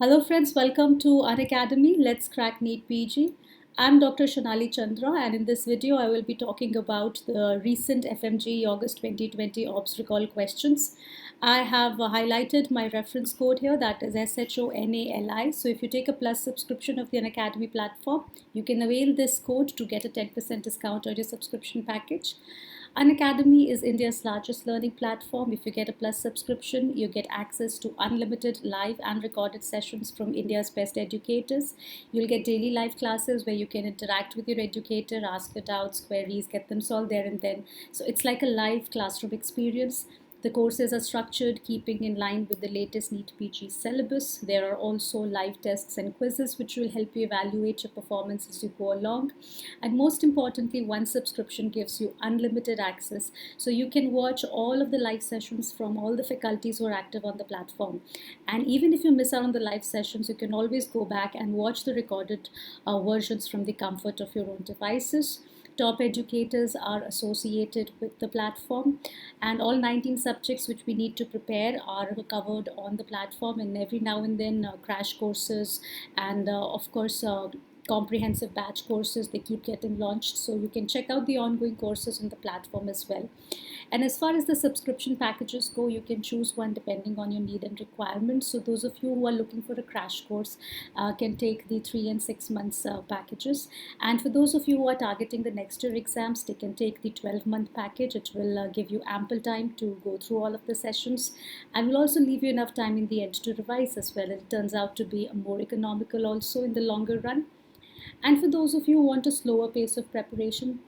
Hello, friends. Welcome to Unacademy. Let's crack NEET PG. I'm Dr. Shonali Chandra, and in this video, I will be talking about the recent FMG August 2020 OBS recall questions. I have highlighted my reference code here, that is SHONALI. So if you take a plus subscription of the Unacademy platform, you can avail this code to get a 10% discount on your subscription package. Unacademy is India's largest learning platform. If you get a plus subscription, you get access to unlimited live and recorded sessions from India's best educators. You'll get daily live classes where you can interact with your educator, ask your doubts, queries, get them solved there and then. So it's like a live classroom experience. The courses are structured, keeping in line with the latest NEET PG syllabus. There are also live tests and quizzes which will help you evaluate your performance as you go along. And most importantly, one subscription gives you unlimited access. So you can watch all of the live sessions from all the faculties who are active on the platform. And even if you miss out on the live sessions, you can always go back and watch the recorded versions from the comfort of your own devices. Top educators are associated with the platform, and all 19 subjects which we need to prepare are covered on the platform, and every now and then crash courses and of course comprehensive batch courses, they keep getting launched, so you can check out the ongoing courses on the platform as well. And as far as the subscription packages go, you can choose one depending on your need and requirements. So those of you who are looking for a crash course can take the 3 and 6 months packages. And for those of you who are targeting the next year exams, they can take the 12-month package. It will give you ample time to go through all of the sessions, and will also leave you enough time in the end to revise as well. It turns out to be more economical also in the longer run. And for those of you who want a slower pace of preparation,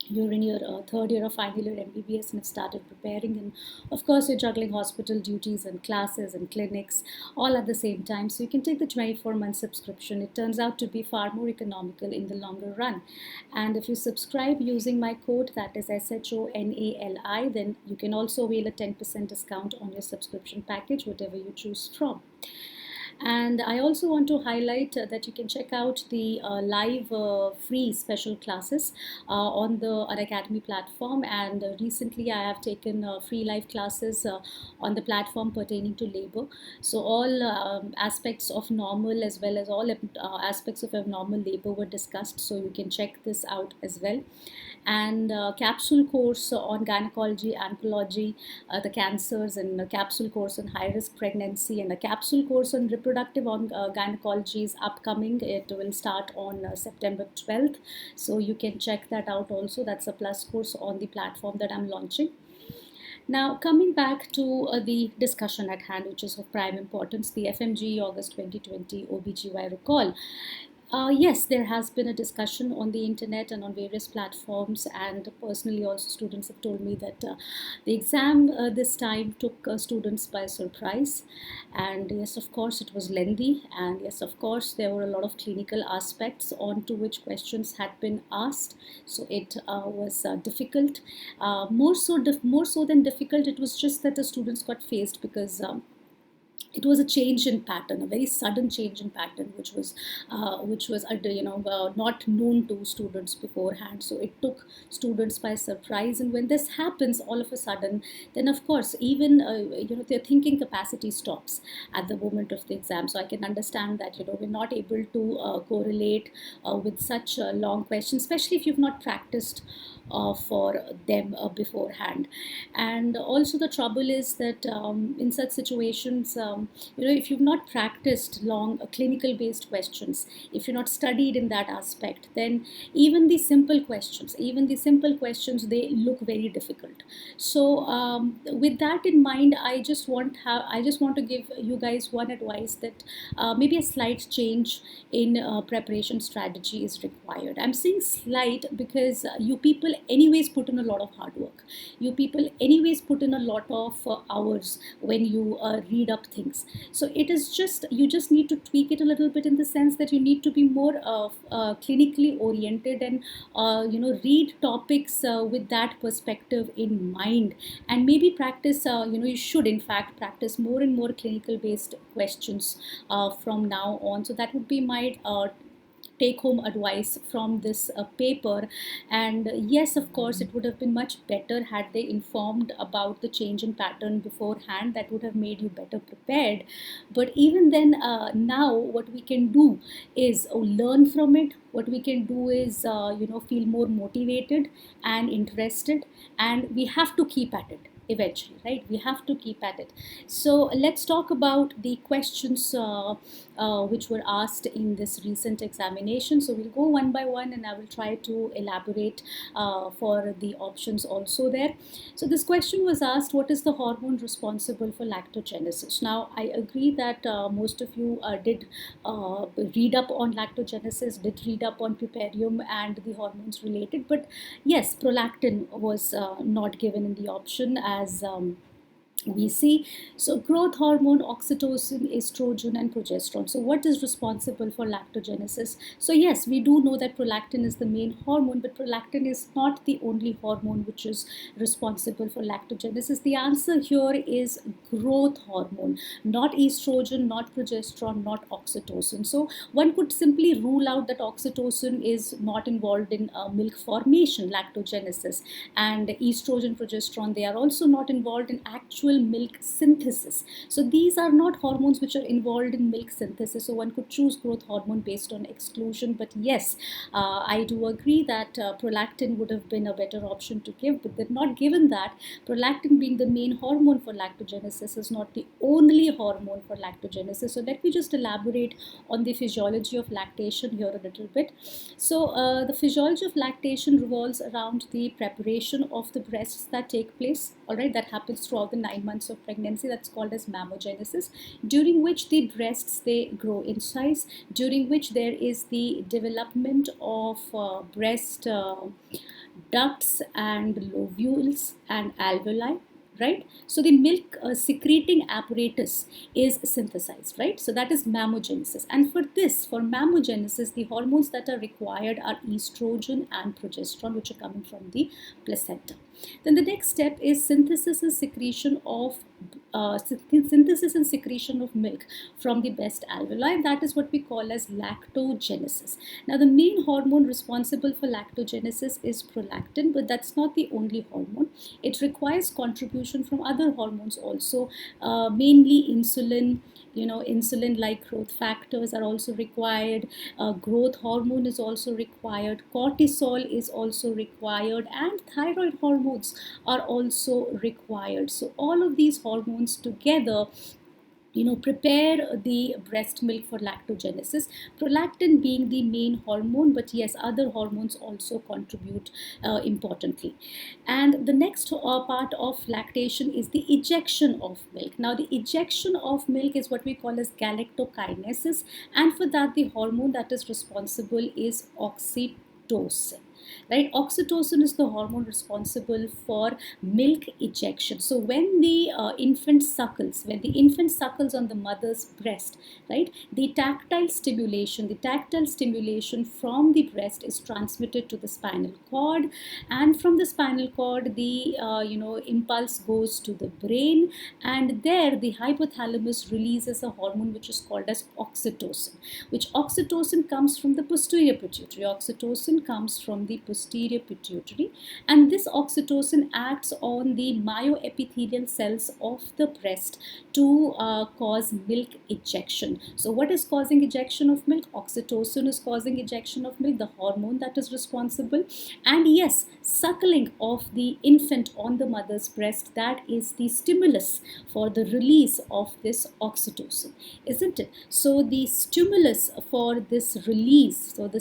you're in your third year or final year MBBS and have started preparing, and of course you're juggling hospital duties and classes and clinics all at the same time, so you can take the 24-month subscription. It turns out to be far more economical in the longer run. And if you subscribe using my code, that is SHONALI, then you can also avail a 10% discount on your subscription package, whatever you choose from. And I also want to highlight that you can check out the live free special classes on the Unacademy platform. And recently I have taken free live classes on the platform pertaining to labor. So all aspects of normal as well as all aspects of abnormal labor were discussed. So you can check this out as well. And capsule course on gynecology, oncology, the cancers, and a capsule course on high risk pregnancy, and a capsule course on reproductive gynecology is upcoming. It will start on September 12th. So you can check that out also. That's a plus course on the platform that I'm launching. Now, coming back to the discussion at hand, which is of prime importance, the FMG August 2020 OBGY recall. Yes, there has been a discussion on the internet and on various platforms, and personally also students have told me that the exam this time took students by surprise. And yes, of course it was lengthy, and yes, of course there were a lot of clinical aspects onto which questions had been asked, so it was difficult. More so than difficult, it was just that the students got faced because it was a change in pattern, a very sudden change in pattern, which was not known to students beforehand. So it took students by surprise, and when this happens all of a sudden, then of course even their thinking capacity stops at the moment of the exam. So I can understand that we're not able to correlate with such long questions, especially if you've not practiced for them beforehand. And also the trouble is that in such situations, if you've not practiced long clinical based questions, if you're not studied in that aspect, then even the simple questions, they look very difficult. So with that in mind, I just want to give you guys one advice, that maybe a slight change in preparation strategy is required. I'm saying slight because you people anyways put in a lot of hard work. You people anyways put in a lot of hours when you read up things. So it is just, you just need to tweak it a little bit, in the sense that you need to be more clinically oriented, and read topics with that perspective in mind, and maybe practice you should in fact practice more and more clinical based questions from now on. So that would be my take home advice from this paper. And yes, of course, it would have been much better had they informed about the change in pattern beforehand. That would have made you better prepared. But even then, now what we can do is learn from it. What we can do is feel more motivated and interested, and we have to keep at it eventually, right? We have to keep at it. So let's talk about the questions which were asked in this recent examination. So we'll go one by one, and I will try to elaborate for the options also there. So this question was asked, what is the hormone responsible for lactogenesis? Now, I agree that most of you did read up on lactogenesis, did read up on puparium and the hormones related, but yes, prolactin was not given in the option as we see. So growth hormone, oxytocin, estrogen, and progesterone. So what is responsible for lactogenesis? So yes, we do know that prolactin is the main hormone, but prolactin is not the only hormone which is responsible for lactogenesis. The answer here is growth hormone, not estrogen, not progesterone, not oxytocin. So one could simply rule out that oxytocin is not involved in milk formation, lactogenesis, and estrogen, progesterone, they are also not involved in actual milk synthesis. So these are not hormones which are involved in milk synthesis. So one could choose growth hormone based on exclusion. But yes, I do agree that prolactin would have been a better option to give, but they're not given that. Prolactin being the main hormone for lactogenesis is not the only hormone for lactogenesis. So let me just elaborate on the physiology of lactation here a little bit. So the physiology of lactation revolves around the preparation of the breasts that take place, all right, that happens throughout the 9 months of pregnancy. That's called as mammogenesis, during which the breasts, they grow in size, during which there is the development of breast ducts and lobules and alveoli, right? So the milk secreting apparatus is synthesized, right? So that is mammogenesis. And for this, for mammogenesis, the hormones that are required are estrogen and progesterone, which are coming from the placenta. Then the next step is synthesis and secretion of milk from the breast alveoli. That is what we call as lactogenesis. Now, the main hormone responsible for lactogenesis is prolactin, but that's not the only hormone. It requires contribution from other hormones also, mainly insulin. Insulin like growth factors are also required. Growth hormone is also required. Cortisol is also required, and thyroid hormones are also required. So all of these hormones together prepare the breast milk for lactogenesis, prolactin being the main hormone, but yes, other hormones also contribute importantly. And the next part of lactation is the ejection of milk. Now, the ejection of milk is what we call as galactokinesis, and for that, the hormone that is responsible is oxytocin, right? Oxytocin is the hormone responsible for milk ejection. So when the infant suckles on the mother's breast, right, the tactile stimulation from the breast is transmitted to the spinal cord, and from the spinal cord, the impulse goes to the brain, and there the hypothalamus releases a hormone which is called as oxytocin, which oxytocin comes from the posterior pituitary. Oxytocin comes from the posterior pituitary, and this oxytocin acts on the myoepithelial cells of the breast to cause milk ejection. So what is causing ejection of milk? Oxytocin is causing ejection of milk, the hormone that is responsible. And yes, suckling of the infant on the mother's breast, that is the stimulus for the release of this oxytocin, isn't it? So the stimulus for this release, for the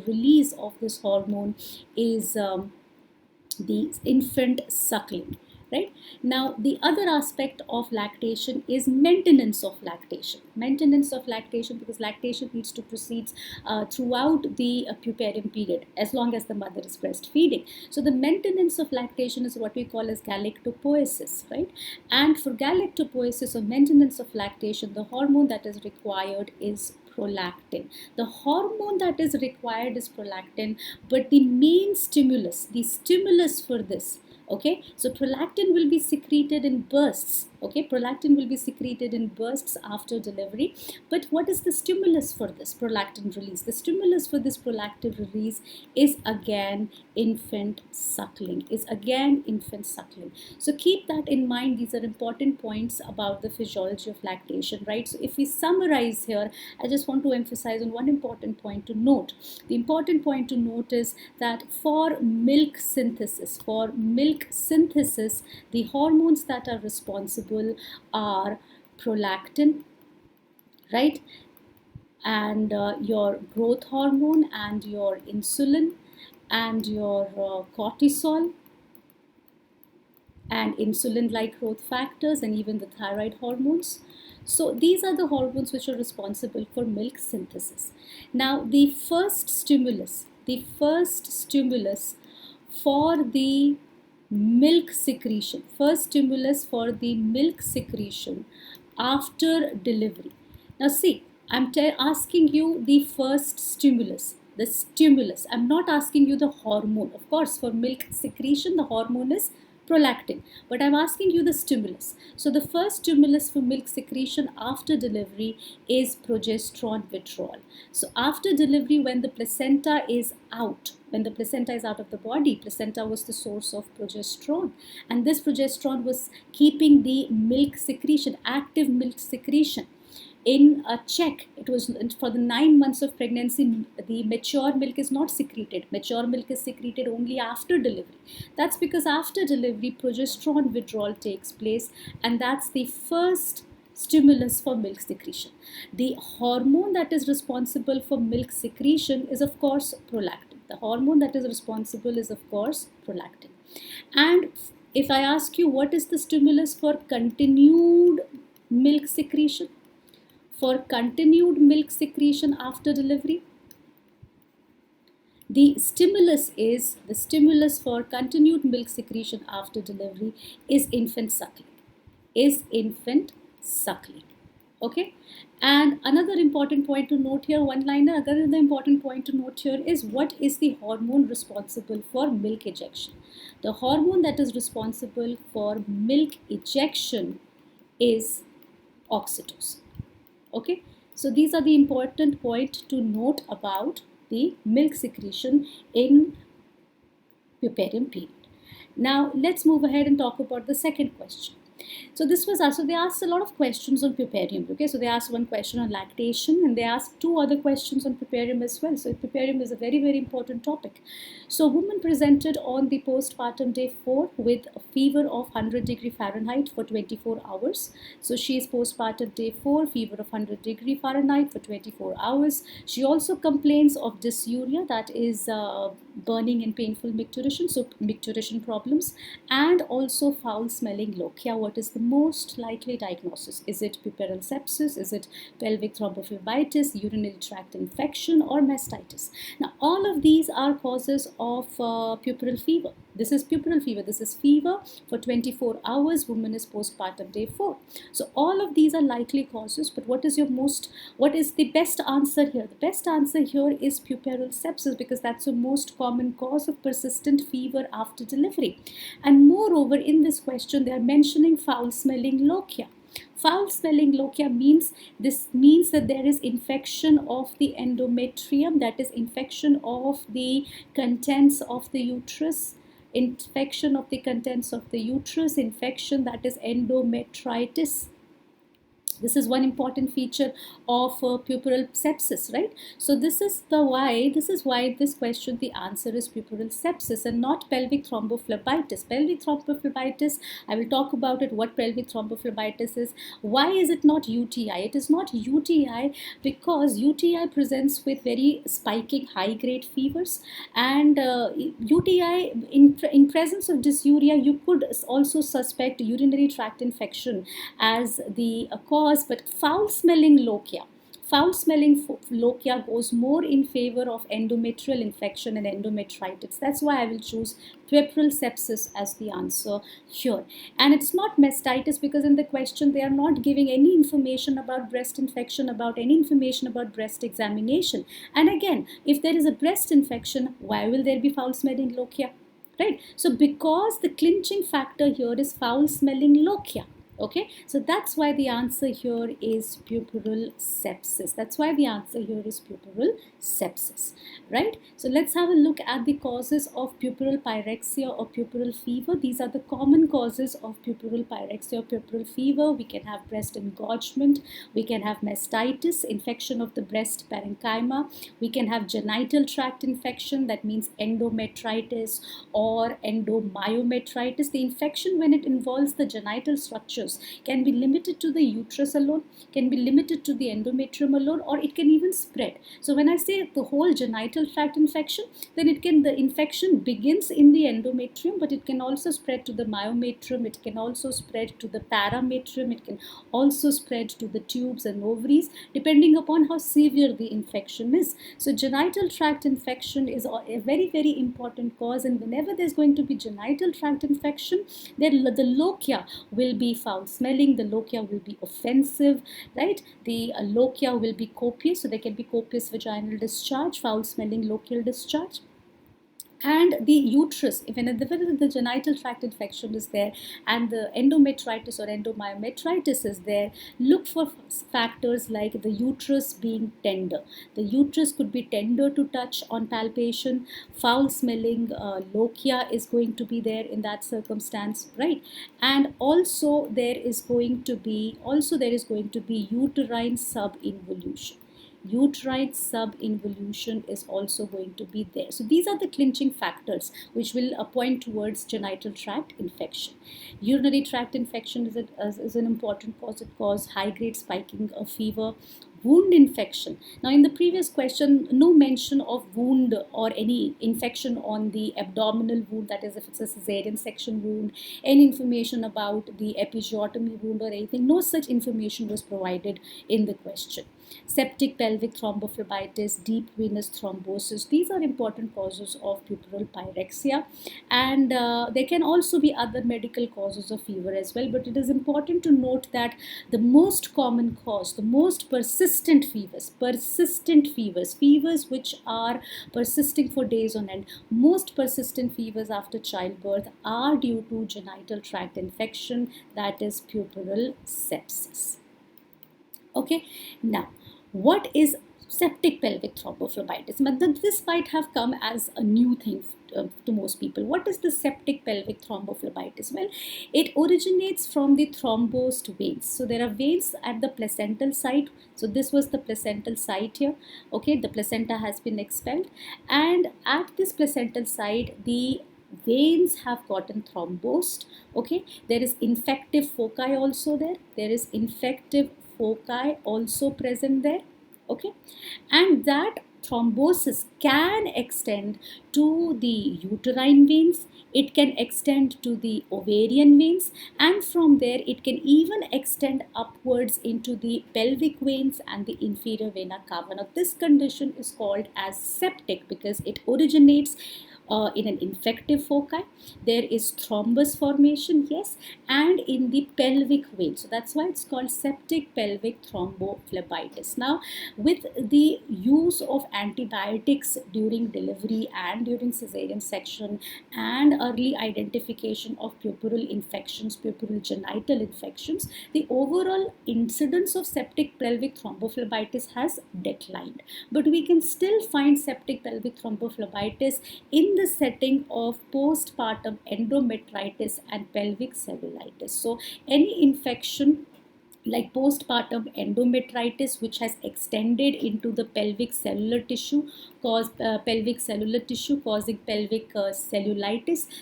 release of this hormone is the infant suckling. Right? Now, the other aspect of lactation is maintenance of lactation. Maintenance of lactation, because lactation needs to proceed throughout the puparium period, as long as the mother is breastfeeding. So the maintenance of lactation is what we call as galactopoiesis, right? And for galactopoiesis or maintenance of lactation, the hormone that is required is prolactin. The hormone that is required is prolactin, but the main stimulus, the stimulus for this, okay, so prolactin will be secreted in bursts Okay, prolactin will be secreted in bursts after delivery. But what is the stimulus for this prolactin release? The stimulus for this prolactin release is again infant suckling. So keep that in mind. These are important points about the physiology of lactation, right? So if we summarize here, I just want to emphasize on one important point to note. The important point to note is that for milk synthesis, the hormones that are responsible are prolactin, right? And your growth hormone and your insulin and your cortisol and insulin-like growth factors and even the thyroid hormones. So these are the hormones which are responsible for milk synthesis. Now the first stimulus for the milk secretion, after delivery. Now see, I'm asking you the first stimulus, I'm not asking you the hormone. Of course, for milk secretion, the hormone is prolactin, but I'm asking you the stimulus. So the first stimulus for milk secretion after delivery is progesterone withdrawal. So after delivery, when the placenta is out of the body, placenta was the source of progesterone, and this progesterone was keeping the milk secretion, active milk secretion, in a check. It was for the 9 months of pregnancy. The mature milk is not secreted. Mature milk is secreted only after delivery. That's because after delivery, progesterone withdrawal takes place, and that's the first stimulus for milk secretion. The hormone that is responsible for milk secretion is of course prolactin. And if I ask you, what is the stimulus for continued milk secretion? After delivery, the stimulus for continued milk secretion after delivery is infant suckling. Okay, and another important point to note here, is what is the hormone responsible for milk ejection? The hormone that is responsible for milk ejection is oxytocin. Okay, so these are the important points to note about the milk secretion in puerperium period. Now let's move ahead and talk about the second question. So this was also, they asked a lot of questions on puerperium. Okay, so they asked one question on lactation and they asked two other questions on puerperium as well. So puerperium is a very, very important topic. So a woman presented on the postpartum day 4 with a fever of 100 degree Fahrenheit for 24 hours. So she is postpartum day 4, fever of 100 degree Fahrenheit for 24 hours. She also complains of dysuria, that is burning and painful micturition, so micturition problems, and also foul smelling lochia. What is the most likely diagnosis? Is it puerperal sepsis? Is it pelvic thrombophlebitis, urinary tract infection, or mastitis? Now all of these are causes of puerperal fever. This is puerperal fever. This is fever for 24 hours. Woman is postpartum day 4. So all of these are likely causes, but what is the best answer here? The best answer here is puerperal sepsis, because that's the most common cause of persistent fever after delivery. And moreover, in this question, they are mentioning foul smelling lochia. Foul smelling lochia means that there is infection of the endometrium, that is infection of the contents of the uterus, infection that is endometritis. This is one important feature of puerperal sepsis, right? So this is why this question, the answer is puerperal sepsis and not pelvic thrombophlebitis. Pelvic thrombophlebitis, I will talk about it, what pelvic thrombophlebitis is. Why is it not UTI? It is not UTI because UTI presents with very spiking high-grade fevers, and UTI, in presence of dysuria, you could also suspect urinary tract infection as the cause. But foul smelling lochia goes more in favor of endometrial infection and endometritis. That's why I will choose puerperal sepsis as the answer here. And it's not mastitis, because in the question they are not giving any information about breast infection, any information about breast examination. And again, if there is a breast infection, why will there be foul smelling lochia? Right? So because the clinching factor here is foul smelling lochia. Okay, so that's why the answer here is puerperal sepsis. That's why the answer here is puerperal sepsis, right? So let's have a look at the causes of puerperal pyrexia or puerperal fever. These are the common causes of puerperal pyrexia or puerperal fever. We can have breast engorgement, we can have mastitis, infection of the breast parenchyma, we can have genital tract infection, that means endometritis or endomyometritis. The infection, when it involves the genital structures, can be limited to the uterus alone, can be limited to the endometrium alone, or it can even spread. So when I say the whole genital tract infection, then the infection begins in the endometrium, but it can also spread to the myometrium, it can also spread to the parametrium, it can also spread to the tubes and ovaries, depending upon how severe the infection is. So genital tract infection is a very, very important cause, and whenever there's going to be genital tract infection, then the lochia will be foul smelling, the lochia will be offensive, right? The lochia will be copious, so there can be copious vaginal discharge, foul smelling lochial discharge. And the uterus, whenever the genital tract infection is there and the endometritis or endomyometritis is there, look for factors like the uterus being tender. The uterus could be tender to touch on palpation. Foul smelling lochia is going to be there in that circumstance, right? And also there is going to be uterine subinvolution. Uterine subinvolution is also going to be there. So these are the clinching factors which will point towards genital tract infection. Urinary tract infection is an important cause. It causes high-grade spiking of fever. Wound infection. Now in the previous question, no mention of wound or any infection on the abdominal wound, that is if it's a cesarean section wound, any information about the episiotomy wound or anything, no such information was provided in the question. Septic pelvic thrombophlebitis, deep venous thrombosis, these are important causes of puerperal pyrexia, and there can also be other medical causes of fever as well, but it is important to note that the most common cause, the most persistent fevers which are persisting for days on end, most persistent fevers after childbirth are due to genital tract infection, that is puerperal sepsis. Okay, now what is septic pelvic thrombophlebitis? This might have come as a new thing to most people. What is the septic pelvic thrombophlebitis? Well, it originates from the thrombosed veins. So there are veins at the placental site. So this was the placental site here. Okay, the placenta has been expelled, and at this placental site, the veins have gotten thrombosed. Okay, there is infective foci also there. There is infective foci also present there. Okay, and that thrombosis can extend to the uterine veins, it can extend to the ovarian veins, and from there it can even extend upwards into the pelvic veins and the inferior vena cava. Now this condition is called as septic because it originates in an infective foci. There is thrombus formation, yes, and in the pelvic vein. So that's why it's called septic pelvic thrombophlebitis. Now, with the use of antibiotics during delivery and during cesarean section and early identification of puerperal infections, puerperal genital infections, the overall incidence of septic pelvic thrombophlebitis has declined. But we can still find septic pelvic thrombophlebitis in the setting of postpartum endometritis and pelvic cellulitis. So any infection like postpartum endometritis which has extended into the pelvic cellular tissue causing pelvic cellulitis,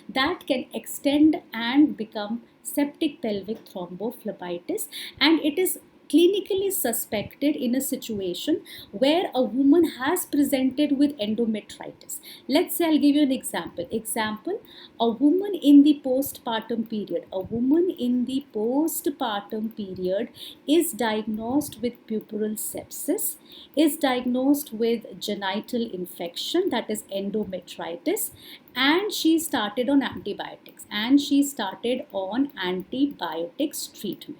that can extend and become septic pelvic thrombophlebitis, and it is clinically suspected in a situation where a woman has presented with endometritis. Let's say I'll give you an example. A woman in the postpartum period is diagnosed with puerperal sepsis, is diagnosed with genital infection, that is endometritis, and she started on antibiotics treatment.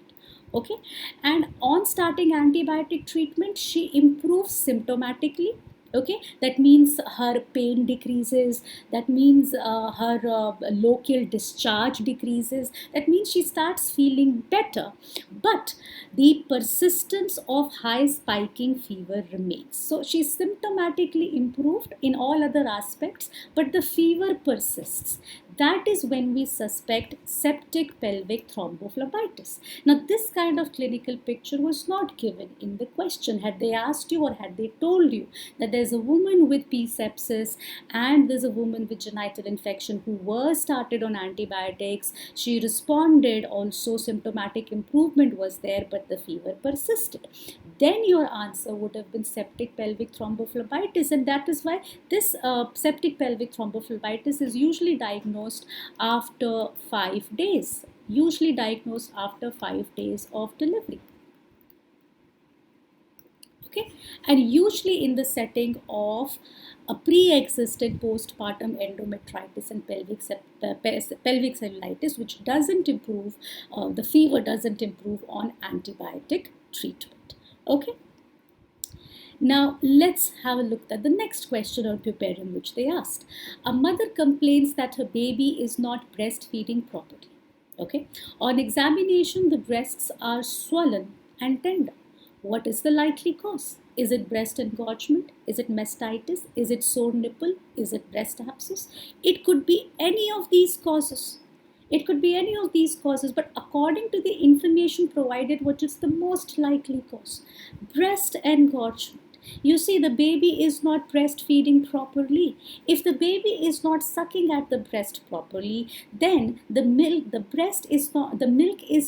Okay, and on starting antibiotic treatment, she improves symptomatically. Okay, that means her pain decreases, that means her local discharge decreases, that means she starts feeling better. But the persistence of high spiking fever remains. So she's symptomatically improved in all other aspects, but the fever persists. That is when we suspect septic pelvic thrombophlebitis. Now, this kind of clinical picture was not given in the question. Had they asked you or had they told you that there's a woman with P sepsis and there's a woman with genital infection who was started on antibiotics, she responded, also symptomatic improvement was there, but the fever persisted, then your answer would have been septic pelvic thrombophlebitis. And that is why this septic pelvic thrombophlebitis is usually diagnosed after 5 days, usually diagnosed after 5 days of delivery. Okay, and usually in the setting of a pre-existing postpartum endometritis and pelvic cellulitis, which doesn't improve, the fever doesn't improve on antibiotic treatment. Okay. Now, let's have a look at the next question or puparium which they asked. A mother complains that her baby is not breastfeeding properly. Okay. On examination, the breasts are swollen and tender. What is the likely cause? Is it breast engorgement? Is it mastitis? Is it sore nipple? Is it breast abscess? It could be any of these causes. It could be any of these causes, but according to the information provided, what is the most likely cause? Breast engorgement. You see, the baby is not breastfeeding properly. If the baby is not sucking at the breast properly, then the milk is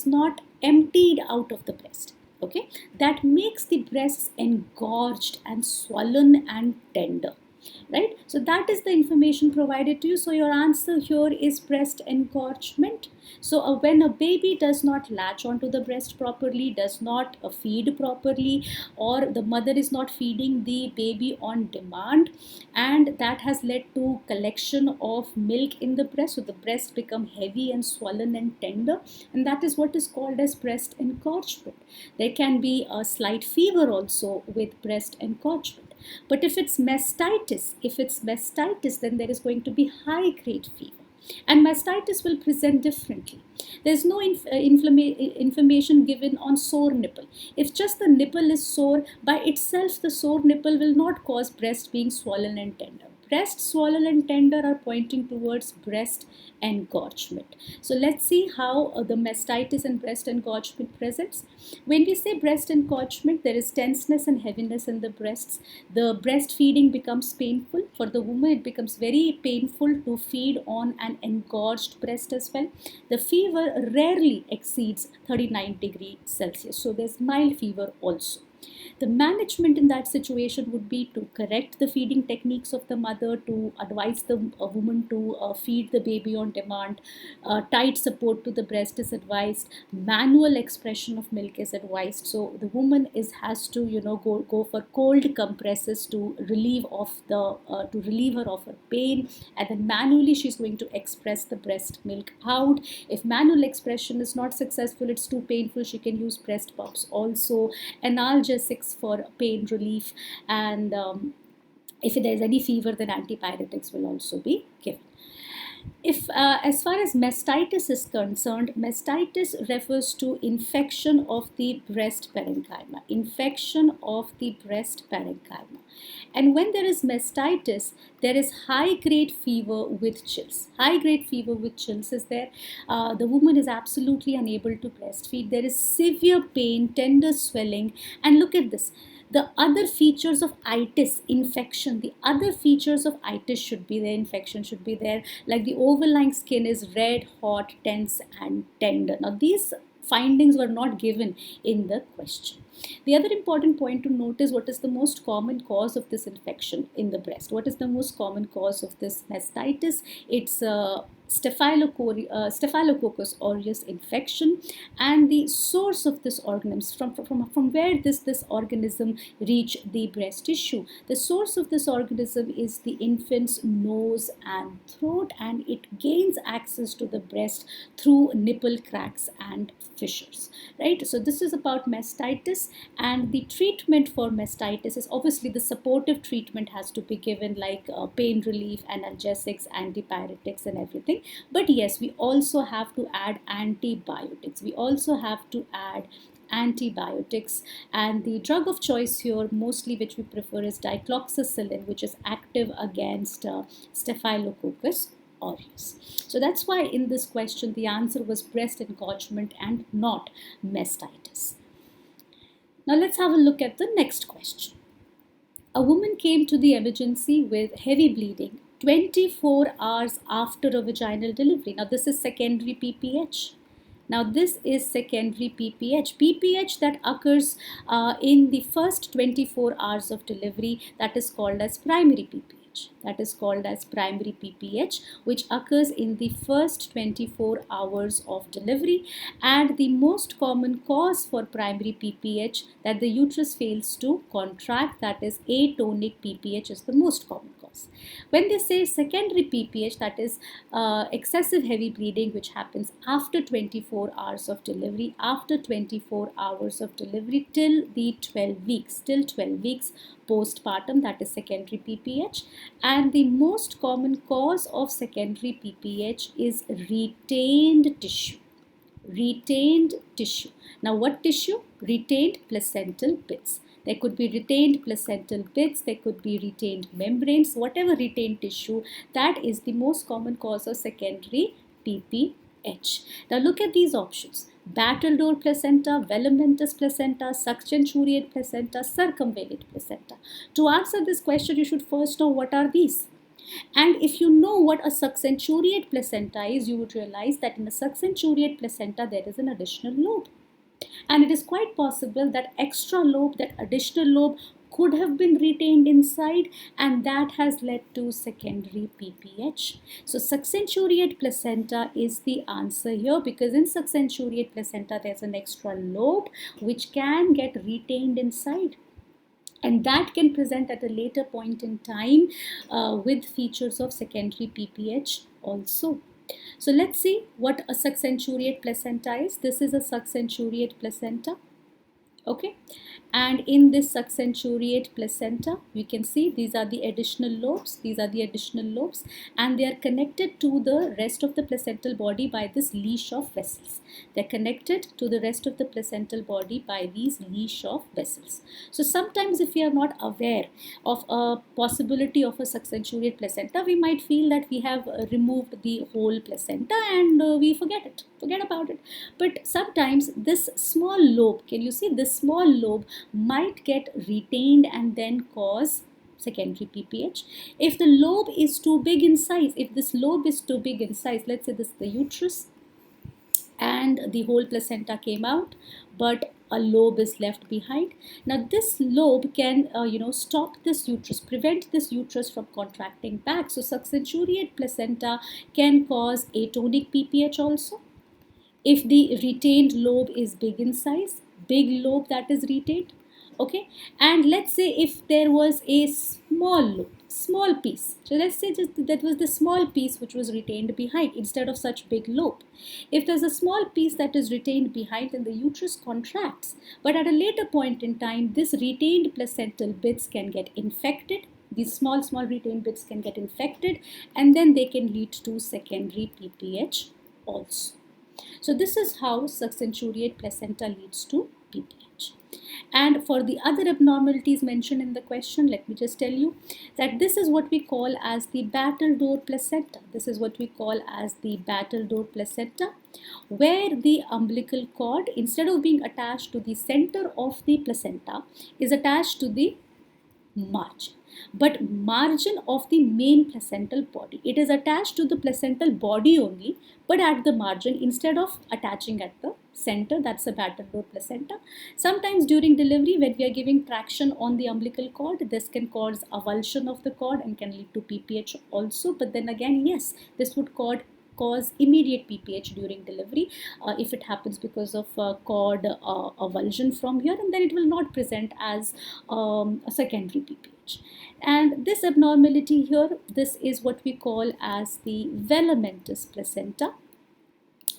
not emptied out of the breast. Okay, that makes the breasts engorged and swollen and tender. Right, so that is the information provided to you. So your answer here is breast engorgement. So when a baby does not latch onto the breast properly, does not feed properly, or the mother is not feeding the baby on demand, and that has led to collection of milk in the breast, so the breast become heavy and swollen and tender, and that is what is called as breast engorgement. There can be a slight fever also with breast engorgement. But if it's mastitis, then there is going to be high grade fever. And mastitis will present differently. There's no information given on sore nipple. If just the nipple is sore, by itself the sore nipple will not cause breast being swollen and tender. Breast swollen and tender are pointing towards breast engorgement. So let's see how the mastitis and breast engorgement presents. When we say breast engorgement, there is tenseness and heaviness in the breasts. The breastfeeding becomes painful. For the woman, it becomes very painful to feed on an engorged breast as well. The fever rarely exceeds 39 degrees Celsius. So there's mild fever also. The management in that situation would be to correct the feeding techniques of the mother, to advise the woman to feed the baby on demand. Tight support to the breast is advised. Manual expression of milk is advised. So the woman has to go for cold compresses to relieve her of her pain, and then manually she's going to express the breast milk out. If manual expression is not successful, it's too painful, she can use breast pumps also, analgesics for pain relief, and if there is any fever, then antibiotics will also be given. If as far as mastitis is concerned, mastitis refers to infection of the breast parenchyma, and when there is mastitis, there is high grade fever with chills. High grade fever with chills is there. The woman is absolutely unable to breastfeed. There is severe pain, tender swelling, and look at this. The other features of itis, infection, the other features of itis should be there, infection should be there, like the overlying skin is red, hot, tense, and tender. Now, these findings were not given in the question. The other important point to note is what is the most common cause of this infection in the breast. What is the most common cause of this mastitis? It's Staphylococcus aureus infection, and the source of this organism, from where this organism reach the breast tissue. The source of this organism is the infant's nose and throat, and it gains access to the breast through nipple cracks and fissures. Right, so this is about mastitis. mastitis. And the treatment for mastitis is obviously the supportive treatment has to be given, like pain relief, analgesics, antipyretics and everything. But yes, we also have to add antibiotics. We also have to add antibiotics, and the drug of choice here mostly which we prefer is dicloxacillin, which is active against staphylococcus aureus. So that's why in this question the answer was breast engorgement and not mastitis. Now let's have a look at the next question. A woman came to the emergency with heavy bleeding 24 hours after a vaginal delivery. Now this is secondary PPH. Now this is secondary PPH. PPH that occurs in the first 24 hours of delivery, that is called as primary PPH. That is called as primary PPH, which occurs in the first 24 hours of delivery. And the most common cause for primary PPH that the uterus fails to contract, that is atonic PPH, is the most common cause. When they say secondary PPH, that is excessive heavy bleeding which happens after 24 hours of delivery, after 24 hours of delivery till the 12 weeks, postpartum, that is secondary PPH. And the most common cause of secondary PPH is retained tissue. Retained tissue. Now what tissue? Retained placental bits. There could be retained placental bits, there could be retained membranes, whatever retained tissue, that is the most common cause of secondary PPH. Now look at these options: battledore placenta, velamentous placenta, succenturiate placenta, circumvallate placenta. To answer this question, you should first know what are these. And if you know what a succenturiate placenta is, you would realize that in a succenturiate placenta there is an additional lobe. And it is quite possible that extra lobe, that additional lobe, could have been retained inside, and that has led to secondary PPH. So succenturiate placenta is the answer here, because in succenturiate placenta there's an extra lobe which can get retained inside, and that can present at a later point in time with features of secondary PPH also. So let's see what a succenturiate placenta is. This is a succenturiate placenta. Okay, and in this succenturiate placenta, you can see these are the additional lobes. These are the additional lobes, and they are connected to the rest of the placental body by this leash of vessels. They're connected to the rest of the placental body by these leash of vessels. So sometimes if we are not aware of a possibility of a succenturiate placenta, we might feel that we have removed the whole placenta and we forget about it. But sometimes this small lobe, can you see this small lobe might get retained and then cause secondary PPH. If the lobe is too big in size, let's say this is the uterus and the whole placenta came out, but a lobe is left behind. Now this lobe can stop this uterus, prevent this uterus from contracting back. So succenturiate placenta can cause atonic PPH also. If the retained lobe is big in size, big lobe that is retained. Okay, and let's say if there was a small lobe, small piece, so let's say just that was the small piece which was retained behind instead of such big lobe. If there's a small piece that is retained behind, then the uterus contracts, but at a later point in time this retained placental bits can get infected. These small retained bits can get infected, and then they can lead to secondary PPH also. So this is how succenturiate placenta leads to PPH. And for the other abnormalities mentioned in the question, let me just tell you that this is what we call as the battledore placenta. This is what we call as the battledore placenta, where the umbilical cord, instead of being attached to the center of the placenta, is attached to the margin. But margin of the main placental body. It is attached to the placental body only, but at the margin instead of attaching at the center. That's a battledore placenta. Sometimes during delivery, when we are giving traction on the umbilical cord, this can cause avulsion of the cord and can lead to PPH also. But then again, yes, this would cause immediate PPH during delivery if it happens because of cord avulsion from here, and then it will not present as a secondary PPH. And this abnormality here, this is what we call as the velamentous placenta.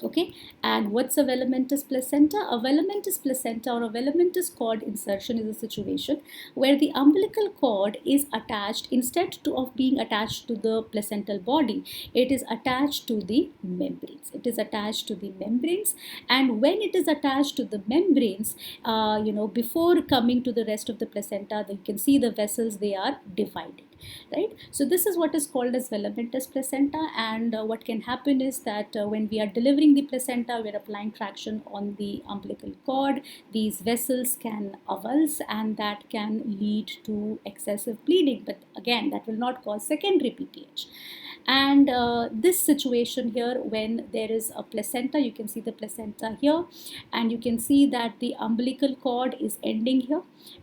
Okay, and what's a velamentous placenta? A velamentous placenta or a velamentous cord insertion is a situation where the umbilical cord is attached, instead of being attached to the placental body, it is attached to the membranes. It is attached to the membranes, and when it is attached to the membranes, before coming to the rest of the placenta, you can see the vessels, they are divided. Right, so this is what is called as velamentous placenta, and what can happen is that when we are delivering the placenta, we are applying traction on the umbilical cord. These vessels can avulse, and that can lead to excessive bleeding, but again, that will not cause secondary PTH. And this situation here, when there is a placenta, you can see the placenta here, and you can see that the umbilical cord is ending here,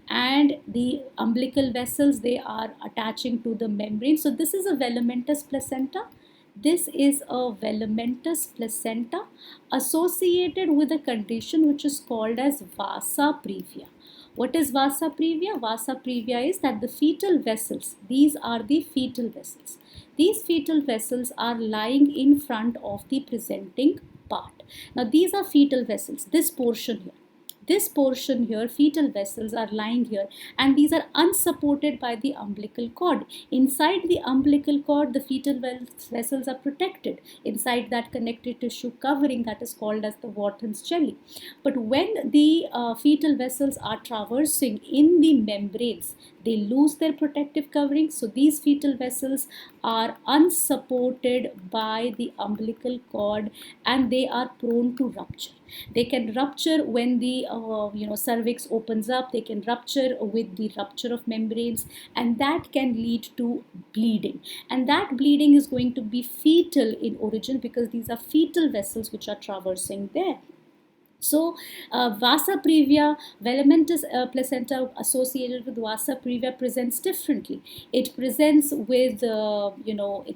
and the umbilical vessels, they are attaching to the membrane. So this is a velamentous placenta. This is a velamentous placenta associated with a condition which is called as vasa previa. What is vasa previa? Vasa previa is that the fetal vessels, these are the fetal vessels. These fetal vessels are lying in front of the presenting part. Now these are fetal vessels, this portion here. This portion here, fetal vessels are lying here, and these are unsupported by the umbilical cord. Inside the umbilical cord, the fetal vessels are protected inside that connective tissue covering that is called as the Wharton's jelly. But when the fetal vessels are traversing in the membranes, they lose their protective covering. So these fetal vessels are unsupported by the umbilical cord, and they are prone to rupture. They can rupture when the cervix opens up. They can rupture with the rupture of membranes, and that can lead to bleeding. And that bleeding is going to be fetal in origin, because these are fetal vessels which are traversing there. So, vasa previa, velamentous placenta associated with vasa previa presents differently. It presents with, vaginal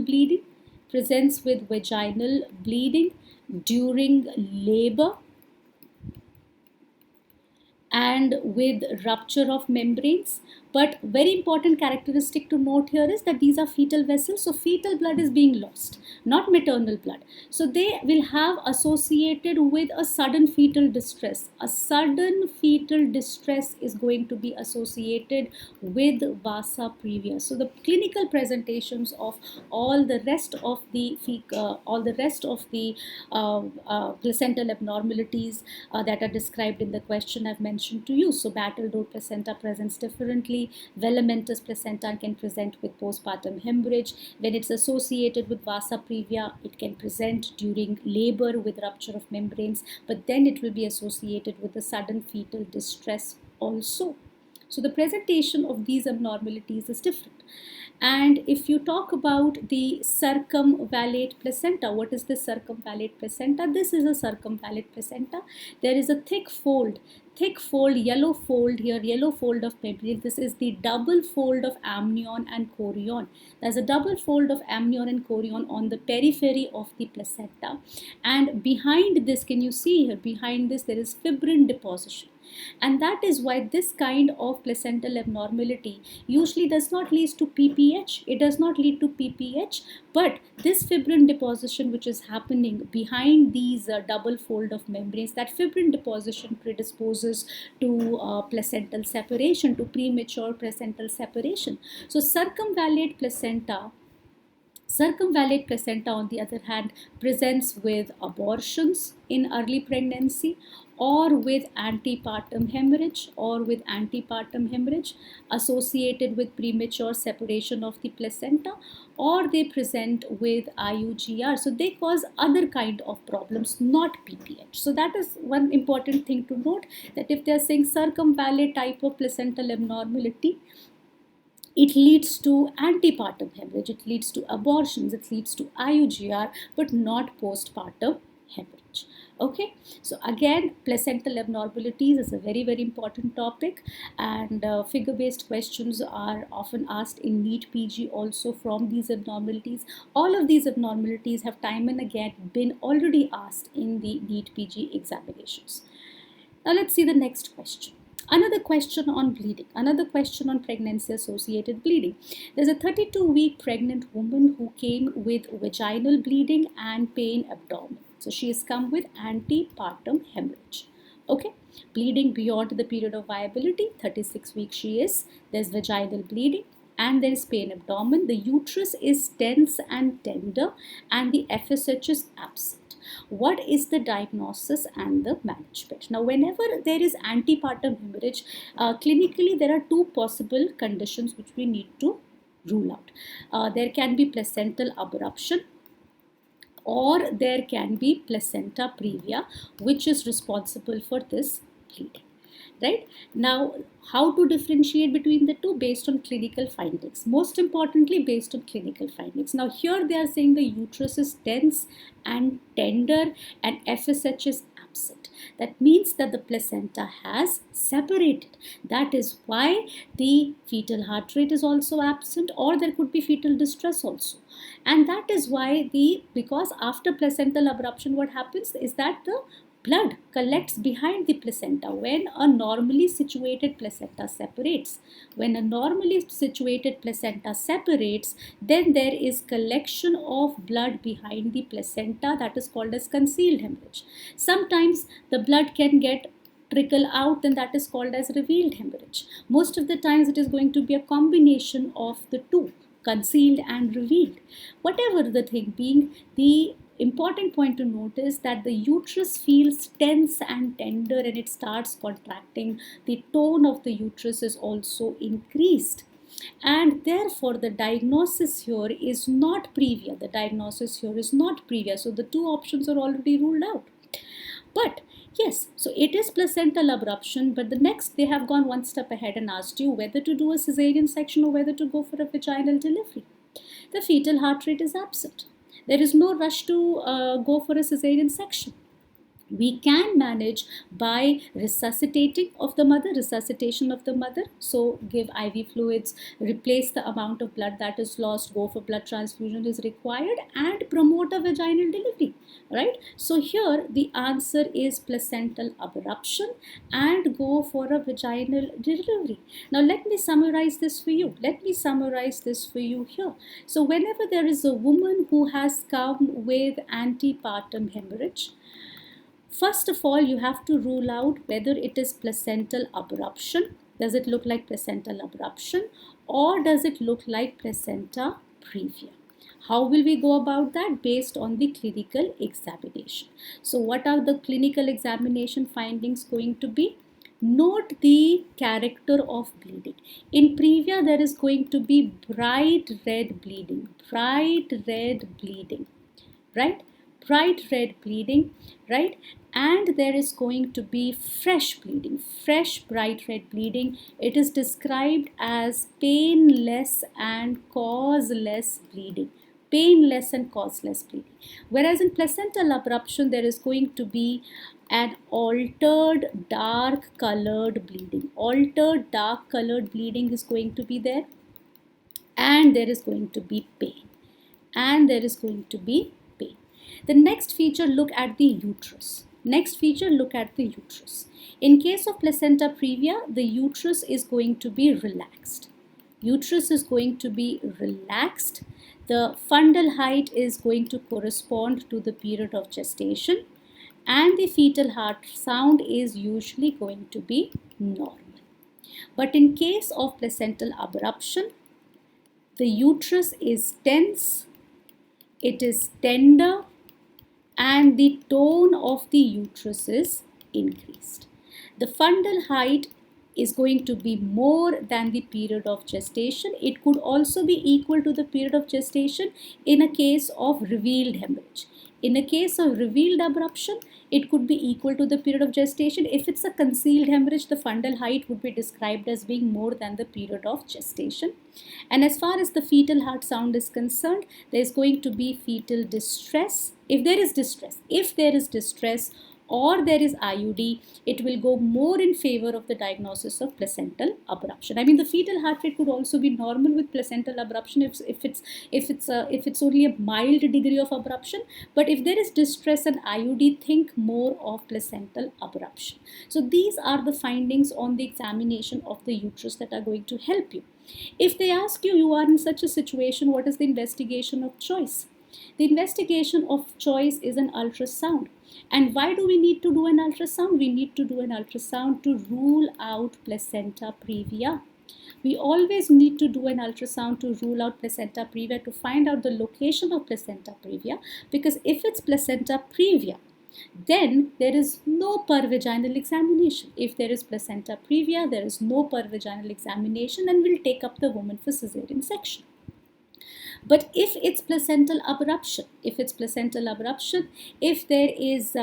bleeding, presents with vaginal bleeding during labor, and with rupture of membranes. But very important characteristic to note here is that these are fetal vessels, so fetal blood is being lost, not maternal blood. So they will have associated with a sudden fetal distress. A sudden fetal distress is going to be associated with vasa previa. So the clinical presentations of all the rest of the placental abnormalities that are described in the question I've mentioned to you. So Battledore placenta presents differently. Velamentous placenta can present with postpartum hemorrhage. When it's associated with vasa previa, it can present during labor with rupture of membranes, but then it will be associated with a sudden fetal distress also. So the presentation of these abnormalities is different. And if you talk about the circumvallate placenta, what is the circumvallate placenta? This is a circumvallate placenta. There is a thick fold, yellow fold here, yellow fold of membrane. This is the double fold of amnion and chorion. There's a double fold of amnion and chorion on the periphery of the placenta. And behind this, can you see here, behind this, there is fibrin deposition. And that is why this kind of placental abnormality usually does not lead to PPH. It does not lead to PPH, but this fibrin deposition which is happening behind these double fold of membranes, that fibrin deposition predisposes to placental separation, to premature placental separation. So circumvallate placenta, on the other hand, presents with abortions in early pregnancy, or with antepartum hemorrhage, associated with premature separation of the placenta, or they present with IUGR. So they cause other kind of problems, not PPH. So that is one important thing to note, that if they are saying circumvallate type of placental abnormality, it leads to antepartum hemorrhage, it leads to abortions, it leads to IUGR, but not postpartum hemorrhage. Okay, so again, placental abnormalities is a very, very important topic, and figure-based questions are often asked in NEET PG also from these abnormalities. All of these abnormalities have time and again been already asked in the NEET PG examinations. Now let's see the next question. Another question on bleeding, another question on pregnancy associated bleeding. There's a 32-week pregnant woman who came with vaginal bleeding and pain abdomen. So she has come with antepartum hemorrhage. Okay, bleeding beyond the period of viability, 36 weeks she is. There's vaginal bleeding and there is pain abdomen. The uterus is tense and tender and the FSH is absent. What is the diagnosis and the management? Now, whenever there is antepartum hemorrhage, clinically there are two possible conditions which we need to rule out. There can be placental abruption, or there can be placenta previa, which is responsible for this bleeding. Right? Now, how to differentiate between the two? Based on clinical findings. Most importantly, based on clinical findings. Now, here they are saying the uterus is tense and tender and FSH is absent. That means that the placenta has separated. That is why the fetal heart rate is also absent, or there could be fetal distress also. And that is why because after placental abruption, what happens is that the blood collects behind the placenta when a normally situated placenta separates. When a normally situated placenta separates, then there is collection of blood behind the placenta, that is called as concealed hemorrhage. Sometimes the blood can get trickle out, and that is called as revealed hemorrhage. Most of the times it is going to be a combination of the two, concealed and revealed. Whatever the thing being, the important point to note is that the uterus feels tense and tender and it starts contracting. The tone of the uterus is also increased. And therefore, the diagnosis here is not previa. The diagnosis here is not previa. So the two options are already ruled out. But yes, so it is placental abruption, but the next they have gone one step ahead and asked you whether to do a cesarean section or whether to go for a vaginal delivery. The fetal heart rate is absent. There is no rush to go for a cesarean section. We can manage by resuscitation of the mother. So give IV fluids, replace the amount of blood that is lost, go for blood transfusion is required, and promote a vaginal delivery, right? So here the answer is placental abruption and go for a vaginal delivery. Now let me summarize this for you. Here. So whenever there is a woman who has come with antepartum hemorrhage, first of all, you have to rule out whether it is placental abruption. Does it look like placental abruption, or does it look like placenta previa? How will we go about that? Based on the clinical examination. So what are the clinical examination findings going to be? Note the character of bleeding. In previa, there is going to be bright red bleeding, right? Bright red bleeding, right? And there is going to be fresh bleeding, fresh bright red bleeding. It is described as painless and causeless bleeding. Whereas in placental abruption, there is going to be an altered dark colored bleeding. Altered dark colored bleeding is going to be there, and there is going to be pain. The next feature, look at the uterus. In case of placenta previa, the uterus is going to be relaxed. The fundal height is going to correspond to the period of gestation, and the fetal heart sound is usually going to be normal. But in case of placental abruption, the uterus is tense, it is tender, and the tone of the uterus is increased. The fundal height is going to be more than the period of gestation. It could also be equal to the period of gestation in a case of revealed hemorrhage. In a case of revealed abruption, it could be equal to the period of gestation. If it's a concealed hemorrhage, the fundal height would be described as being more than the period of gestation. And as far as the fetal heart sound is concerned, there is going to be fetal distress. If there is distress, or there is IUD, it will go more in favor of the diagnosis of placental abruption. I mean, the fetal heart rate could also be normal with placental abruption if it's only a mild degree of abruption. But if there is distress and IUD, think more of placental abruption. So these are the findings on the examination of the uterus that are going to help you. If they ask you, you are in such a situation, what is the investigation of choice? The investigation of choice is an ultrasound. And why do we need to do an ultrasound? We need to do an ultrasound to rule out placenta previa. We always need to do an ultrasound to rule out placenta previa, to find out the location of placenta previa, because if it's placenta previa, then there is no pervaginal examination. If there is placenta previa, there is no pervaginal examination, and we'll take up the woman for cesarean section. But if it's placental abruption, if there is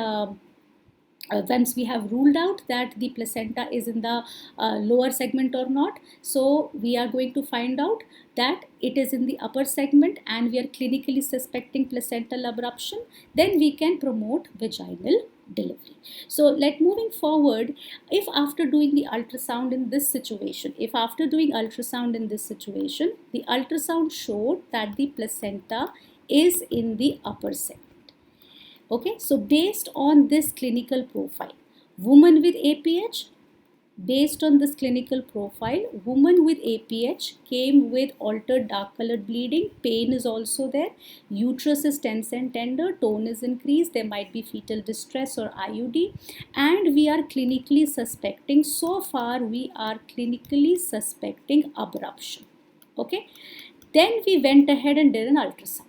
once we have ruled out that the placenta is in the lower segment or not, so we are going to find out that it is in the upper segment and we are clinically suspecting placental abruption, then we can promote vaginal delivery. So moving forward, if after doing the ultrasound in this situation, the ultrasound showed that the placenta is in the upper segment. Okay, so based on this clinical profile, woman with APH, woman with APH came with altered dark colored bleeding, pain is also there, uterus is tense and tender, tone is increased, there might be fetal distress or IUD, and we are clinically suspecting, abruption. Okay, then we went ahead and did an ultrasound.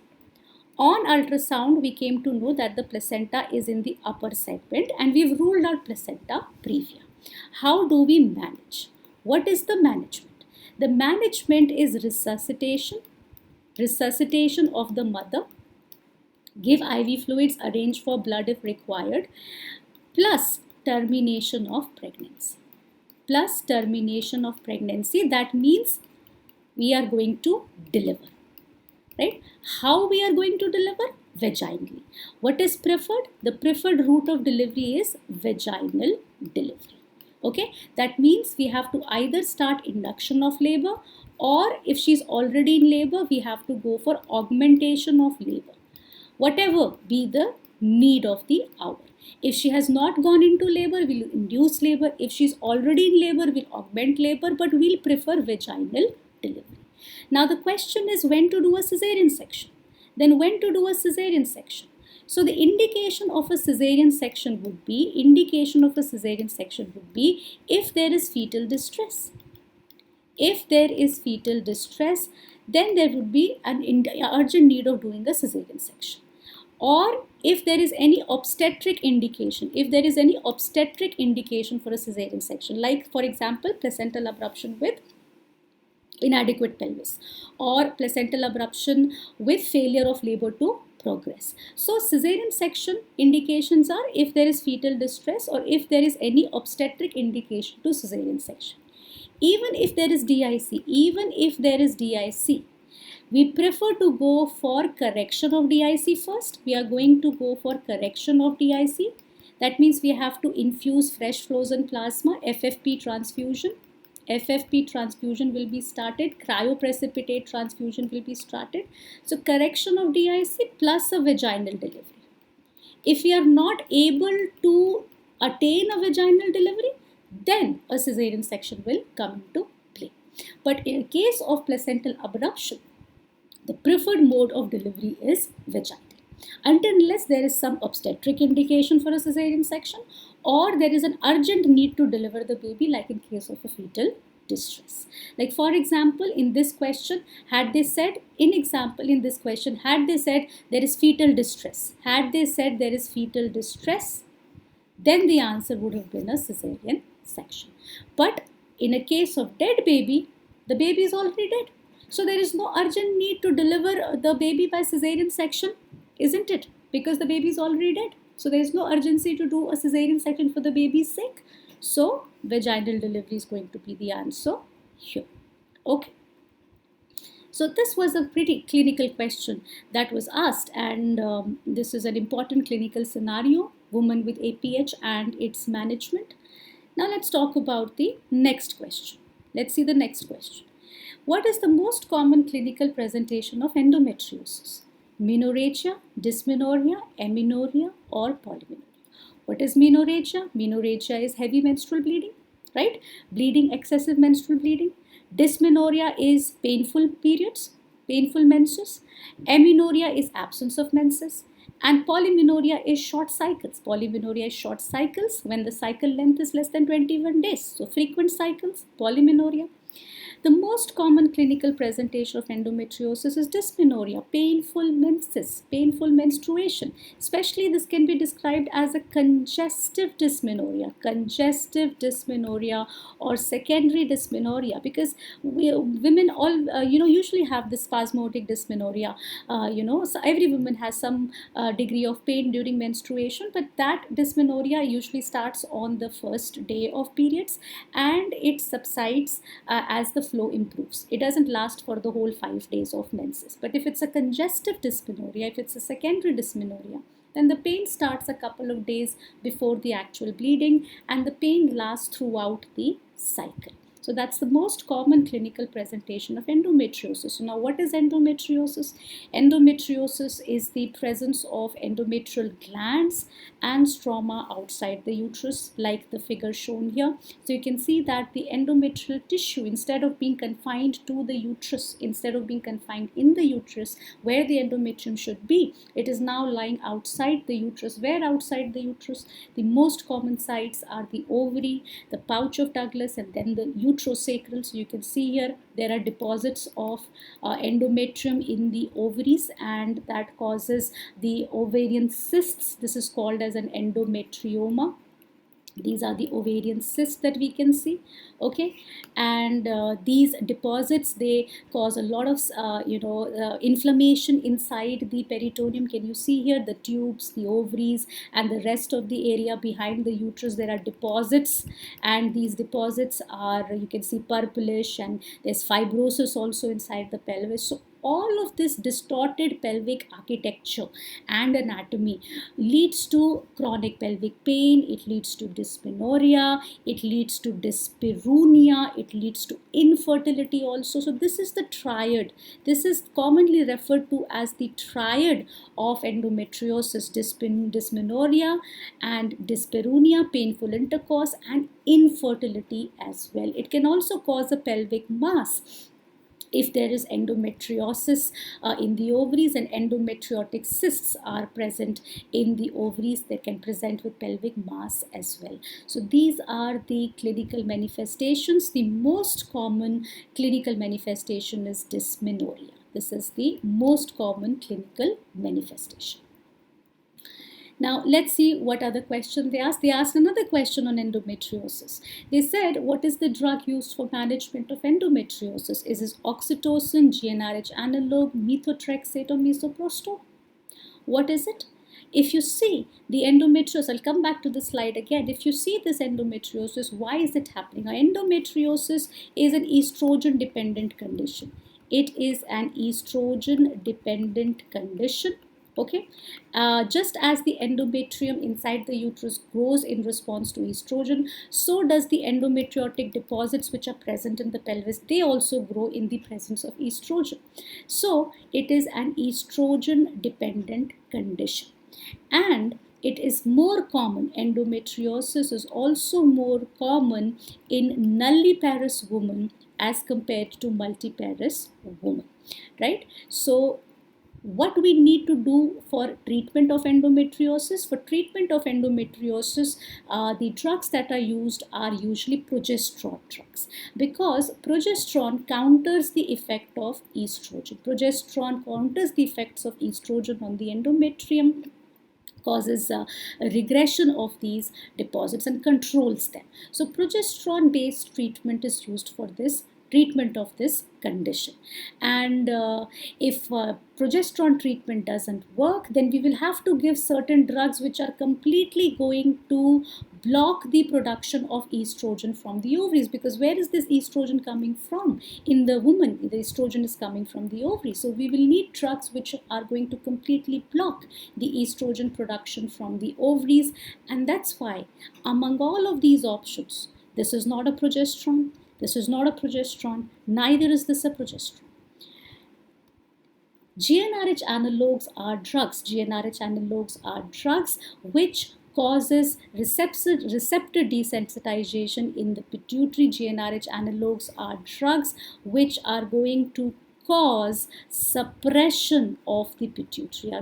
On ultrasound, we came to know that the placenta is in the upper segment and we've ruled out placenta previa. How do we manage? What is the management? The management is resuscitation of the mother, give IV fluids, arrange for blood if required, plus termination of pregnancy. That means we are going to deliver. Right? How we are going to deliver? Vaginally. What is preferred? The preferred route of delivery is vaginal delivery. Okay, that means we have to either start induction of labor, or if she's already in labor, we have to go for augmentation of labor. Whatever be the need of the hour. If she has not gone into labor, we'll induce labor. If she's already in labor, we'll augment labor, but we'll prefer vaginal delivery. Now the question is when to do a cesarean section. So the indication of a cesarean section would be if there is fetal distress. Then there would be an urgent need of doing a cesarean section. Or if there is any obstetric indication, for a cesarean section, like for example placental abruption with inadequate pelvis, or placental abruption with failure of labor to progress. So cesarean section indications are if there is fetal distress or if there is any obstetric indication to cesarean section. Even if there is DIC, we prefer to go for correction of DIC first. We are going to go for correction of DIC. That means we have to infuse fresh frozen plasma, FFP transfusion. Will be started, cryoprecipitate transfusion will be started. So correction of DIC plus a vaginal delivery. If we are not able to attain a vaginal delivery, then a cesarean section will come into play. But in case of placental abruption, the preferred mode of delivery is vaginal, unless there is some obstetric indication for a cesarean section, or there is an urgent need to deliver the baby, like in case of a fetal distress. Like for example, in this question, had they said there is fetal distress, then the answer would have been a cesarean section. But in a case of dead baby, the baby is already dead. So there is no urgent need to deliver the baby by cesarean section, isn't it? Because the baby is already dead. So there is no urgency to do a cesarean section for the baby's sake. So vaginal delivery is going to be the answer here. Okay. So this was a pretty clinical question that was asked, and this is an important clinical scenario women with APH and its management. Now let's talk about the next question. Let's see the next question. What is the most common clinical presentation of endometriosis? Menorrhagia, dysmenorrhea, amenorrhea, or polymenorrhea? What is menorrhagia? Menorrhagia is heavy menstrual bleeding, right? Bleeding, excessive menstrual bleeding. Dysmenorrhea is painful periods, painful menses. Amenorrhea is absence of menses. And polymenorrhea is short cycles. Polymenorrhea is short cycles when the cycle length is less than 21 days. So frequent cycles, polymenorrhea. The most common clinical presentation of endometriosis is dysmenorrhea, painful menses, painful menstruation. Especially this can be described as a congestive dysmenorrhea or secondary dysmenorrhea, because women all usually have this spasmodic dysmenorrhea. So every woman has some degree of pain during menstruation, but that dysmenorrhea usually starts on the first day of periods and it subsides as the flow improves. It doesn't last for the whole 5 days of menses. But if it's a congestive dysmenorrhea, if it's a secondary dysmenorrhea, then the pain starts a couple of days before the actual bleeding and the pain lasts throughout the cycle. So that's the most common clinical presentation of endometriosis. So now what is endometriosis? Endometriosis is the presence of endometrial glands and stroma outside the uterus, like the figure shown here. So you can see that the endometrial tissue, instead of being confined to the uterus, instead of being confined in the uterus where the endometrium should be, it is now lying outside the uterus. Where outside the uterus? The most common sites are the ovary, the pouch of Douglas, and then the uterosacral. So you can see here there are deposits of endometrium in the ovaries, and that causes the ovarian cysts. This is called as an endometrioma. These are the ovarian cysts that we can see, okay? And these deposits, they cause a lot of inflammation inside the peritoneum. Can you see here the tubes, the ovaries, and the rest of the area behind the uterus? There are deposits, and these deposits are, you can see, purplish, and there's fibrosis also inside the pelvis. So all of this distorted pelvic architecture and anatomy leads to chronic pelvic pain. It leads to dysmenorrhea, it leads to dyspareunia, it leads to infertility also. So this is the triad. This is commonly referred to as the triad of endometriosis: dysmenorrhea and dyspareunia, painful intercourse, and infertility as well. It can also cause a pelvic mass if there is endometriosis in the ovaries, and endometriotic cysts are present in the ovaries, they can present with pelvic mass as well. So these are the clinical manifestations. The most common clinical manifestation is dysmenorrhea. This is the most common clinical manifestation. Now, let's see what other question they asked. They asked another question on endometriosis. They said, what is the drug used for management of endometriosis? Is it oxytocin, GnRH analog, methotrexate, or misoprostol? What is it? If you see the endometriosis, I'll come back to the slide again. If you see this endometriosis, why is it happening? Now, endometriosis is an estrogen dependent condition. It is an estrogen dependent condition. Okay, just as the endometrium inside the uterus grows in response to estrogen, so does the endometriotic deposits which are present in the pelvis. They also grow in the presence of estrogen. So it is an estrogen dependent condition, and it is more common. Endometriosis is also more common in nulliparous women as compared to multiparous women, right? So what we need to do for treatment of endometriosis? For treatment of endometriosis, the drugs that are used are usually progesterone drugs, because progesterone counters the effect of estrogen. Progesterone counters the effects of estrogen on the endometrium, causes a regression of these deposits and controls them. So progesterone based treatment is used for this treatment of this condition. And if progesterone treatment doesn't work, then we will have to give certain drugs which are completely going to block the production of estrogen from the ovaries, because where is this estrogen coming from? In the woman, the estrogen is coming from the ovaries. So we will need drugs which are going to completely block the estrogen production from the ovaries. And that's why among all of these options, this is not a progesterone, this is not a progesterone, neither is this a progesterone. GnRH analogues are drugs. GnRH analogues are drugs which causes receptor desensitization in the pituitary. GnRH analogues are drugs which are going to cause suppression of the pituitary,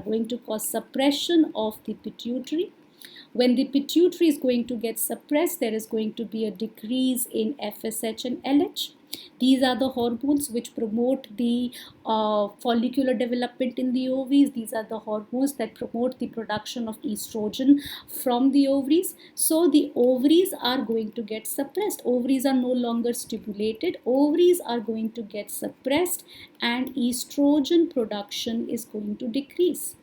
When the pituitary is going to get suppressed, there is going to be a decrease in FSH and LH. These are the hormones which promote the follicular development in the ovaries. These are the hormones that promote the production of estrogen from the ovaries. So the ovaries are going to get suppressed. Ovaries are no longer stimulated. Ovaries are going to get suppressed, and estrogen production is going to decrease.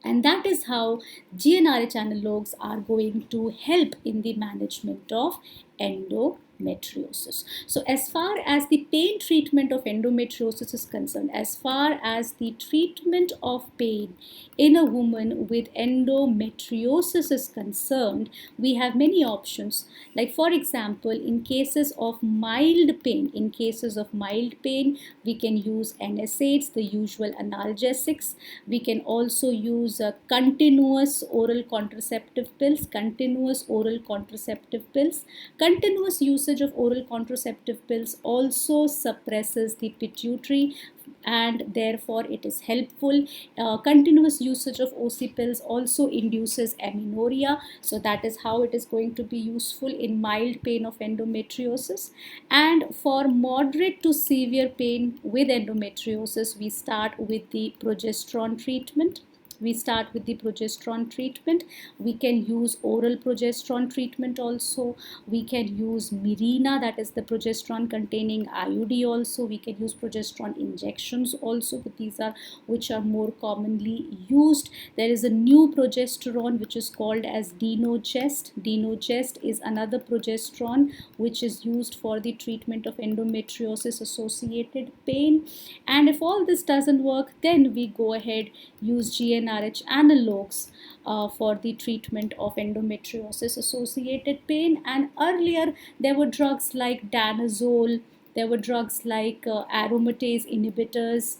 And that is how GnRH analogues are going to help in the management of endometriosis. So as far as the pain treatment of endometriosis is concerned, as far as the treatment of pain in a woman with endometriosis is concerned, we have many options. Like for example, in cases of mild pain, we can use NSAIDs, the usual analgesics. We can also use continuous oral contraceptive pills. Continuous usage of oral contraceptive pills also suppresses the pituitary, and therefore it is helpful. Continuous usage of OC pills also induces amenorrhea, so that is how it is going to be useful in mild pain of endometriosis. And for moderate to severe pain with endometriosis, we start with the progesterone treatment. We can use oral progesterone treatment also. We can use Mirena, that is the progesterone containing IUD also. We can use progesterone injections also, but these are which are more commonly used. There is a new progesterone which is called as Denogest. Denogest is another progesterone which is used for the treatment of endometriosis associated pain. And if all this doesn't work, then we go ahead, use GnRH analogues for the treatment of endometriosis associated pain. And earlier there were drugs like danazole, there were drugs like aromatase inhibitors,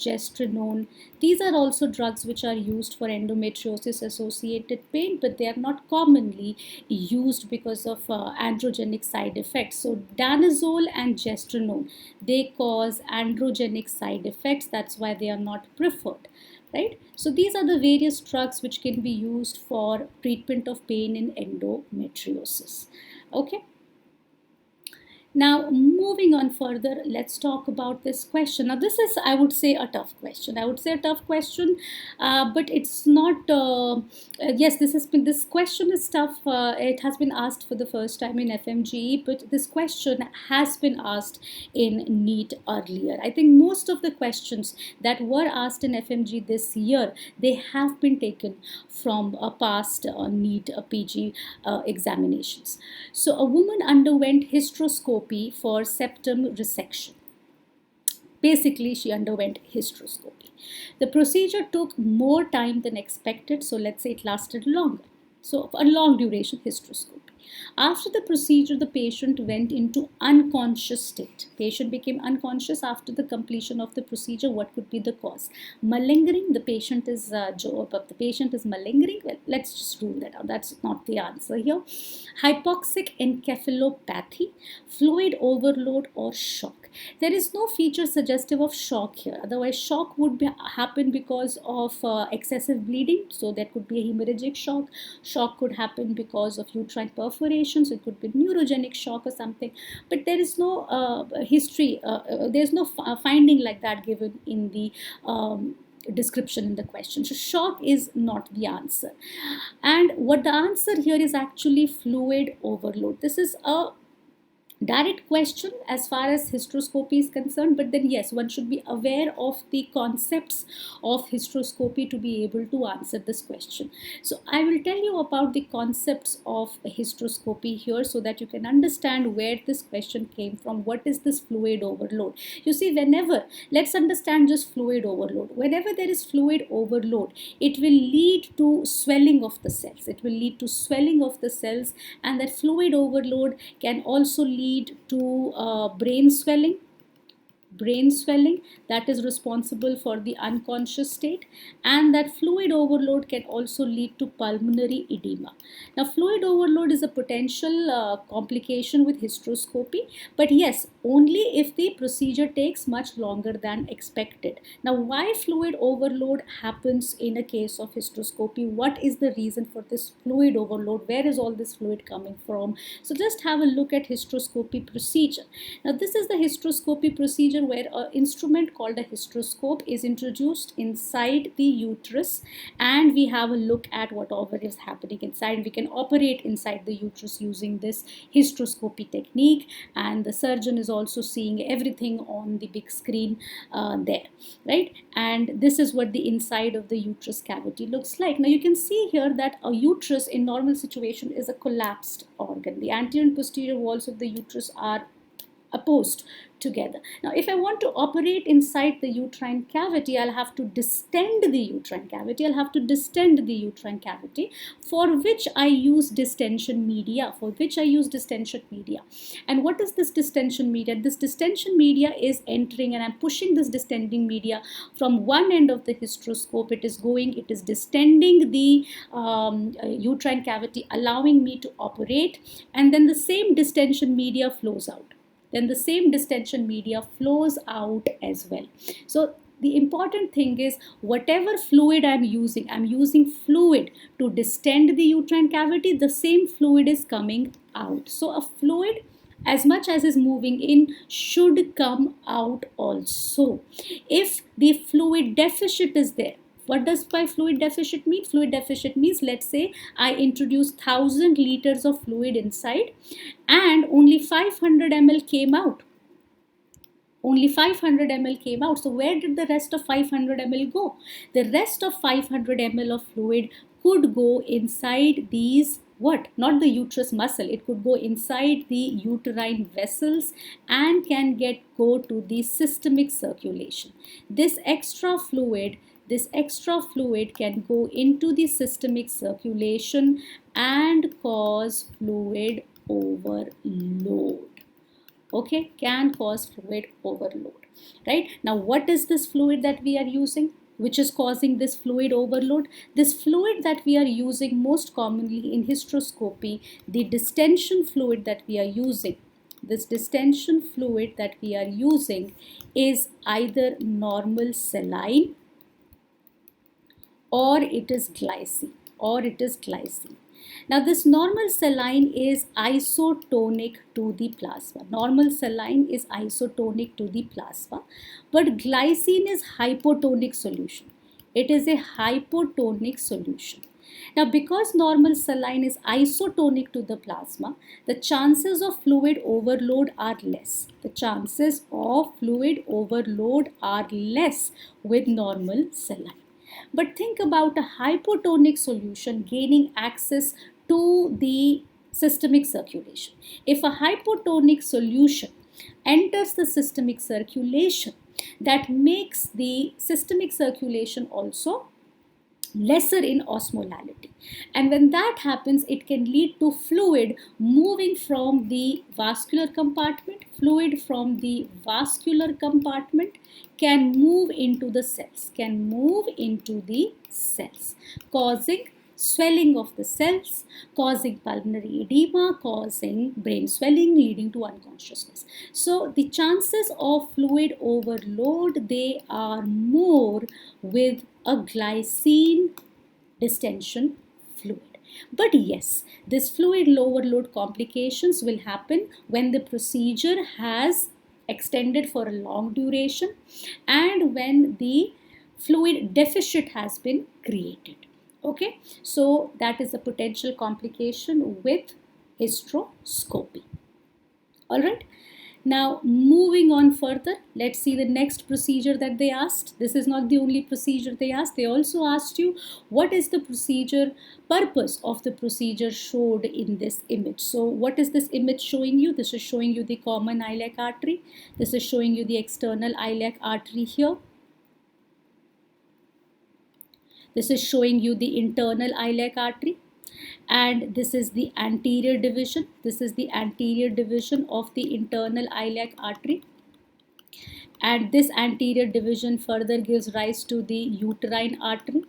gestrinone. These are also drugs which are used for endometriosis associated pain, but they are not commonly used because of androgenic side effects. So danazole and gestrinone, they cause androgenic side effects. That's why they are not preferred. Right? So these are the various drugs which can be used for treatment of pain in endometriosis. Okay. Now, moving on further, let's talk about this question. Now, this is, I would say, a tough question. But it's not. Yes, this question is tough. It has been asked for the first time in FMGE, but this question has been asked in NEET earlier. I think most of the questions that were asked in FMG this year, they have been taken from past NEET PG examinations. So, a woman underwent hysteroscopy for septum resection. Basically, she underwent hysteroscopy. The procedure took more time than expected, so let's say it lasted longer. So, a long duration hysteroscopy. After the procedure, the patient went into unconscious state. Patient became unconscious after the completion of the procedure. What could be the cause? Malingering. The patient is malingering. Well, let's just rule that out. That's not the answer here. Hypoxic encephalopathy, fluid overload, or shock. There is no feature suggestive of shock here. Otherwise, shock would happen because of excessive bleeding. So there could be a hemorrhagic shock. Shock could happen because of uterine perforation. So it could be neurogenic shock or something. But there is no history. There is no finding like that given in the description in the question. So shock is not the answer. And what the answer here is actually fluid overload. This is a direct question as far as hysteroscopy is concerned, but then yes, one should be aware of the concepts of hysteroscopy to be able to answer this question. So I will tell you about the concepts of hysteroscopy here so that you can understand where this question came from. What is this fluid overload? You see, whenever, let's understand just fluid overload. Whenever there is fluid overload, it will lead to swelling of the cells. It will lead to swelling of the cells, and that fluid overload can also lead to brain swelling that is responsible for the unconscious state, and that fluid overload can also lead to pulmonary edema. Now fluid overload is a potential complication with hysteroscopy, but yes, only if the procedure takes much longer than expected. Now why fluid overload happens in a case of hysteroscopy? What is the reason for this fluid overload? Where is all this fluid coming from? So just have a look at hysteroscopy procedure. Now this is the hysteroscopy procedure where an instrument called a hysteroscope is introduced inside the uterus, and we have a look at whatever is happening inside. We can operate inside the uterus using this hysteroscopy technique, and the surgeon is also seeing everything on the big screen there, right? And this is what the inside of the uterus cavity looks like. Now you can see here that a uterus in normal situation is a collapsed organ. The anterior and posterior walls of the uterus are opposed together. Now if I want to operate inside the uterine cavity, I'll have to distend the uterine cavity. For which I use distension media. And what is this distension media? This distension media is entering, and I'm pushing this distending media from one end of the hysteroscope. It is distending the uterine cavity, allowing me to operate, and then the same distension media flows out. As well. So the important thing is, whatever fluid I'm using fluid to distend the uterine cavity, the same fluid is coming out. So a fluid, as much as is moving in, should come out also. If the fluid deficit is there, what does by fluid deficit mean? Fluid deficit means, let's say I introduced 1000 liters of fluid inside and only 500 ml came out. So where did the rest of 500 ml go? The rest of 500 ml of fluid could go inside these, not the uterus muscle, it could go inside the uterine vessels and can go to the systemic circulation. This extra fluid can go into the systemic circulation and cause fluid overload. Okay, can cause fluid overload, right? Now what is this fluid that we are using which is causing this fluid overload? This fluid that we are using most commonly in hysteroscopy, the distension fluid that we are using, is either normal saline or it is glycine. Now this normal saline is isotonic to the plasma. But glycine is hypotonic solution. It is a hypotonic solution. Now because normal saline is isotonic to the plasma, the chances of fluid overload are less. With normal saline. But think about a hypotonic solution gaining access to the systemic circulation. If a hypotonic solution enters the systemic circulation, that makes the systemic circulation also lesser in osmolality. And when that happens, it can lead to fluid moving from the vascular compartment. Can move into the cells, causing swelling of the cells, causing pulmonary edema, causing brain swelling, leading to unconsciousness. So the chances of fluid overload, they are more with a glycine distension fluid. But yes, this fluid overload complications will happen when the procedure has extended for a long duration and when the fluid deficit has been created. Okay, so that is a potential complication with hysteroscopy. All right. Now, moving on further, let's see the next procedure that they asked. This is not the only procedure they asked. They also asked you what is the procedure, purpose of the procedure showed in this image. So, what is this image showing you? This is showing you the common iliac artery. This is showing you the external iliac artery here. This is showing you the internal iliac artery. And this is the anterior division. This is the anterior division of the internal iliac artery. And this anterior division further gives rise to the uterine artery.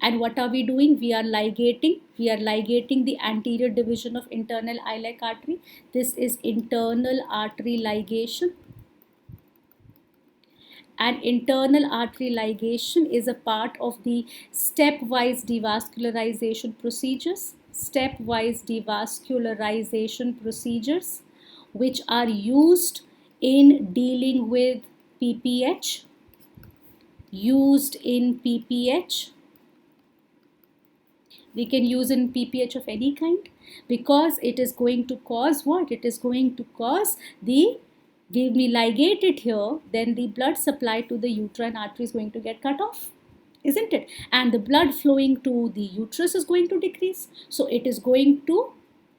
And what are we doing? We are ligating. We are ligating the anterior division of internal iliac artery. This is internal artery ligation. And internal artery ligation is a part of the stepwise devascularization procedures. Stepwise devascularization procedures which are used in dealing with PPH. Used in PPH. We can use in PPH of any kind because it is going to cause what? It is going to cause the, if we ligate it here, then the blood supply to the uterine artery is going to get cut off, isn't it? And the blood flowing to the uterus is going to decrease. So it is going to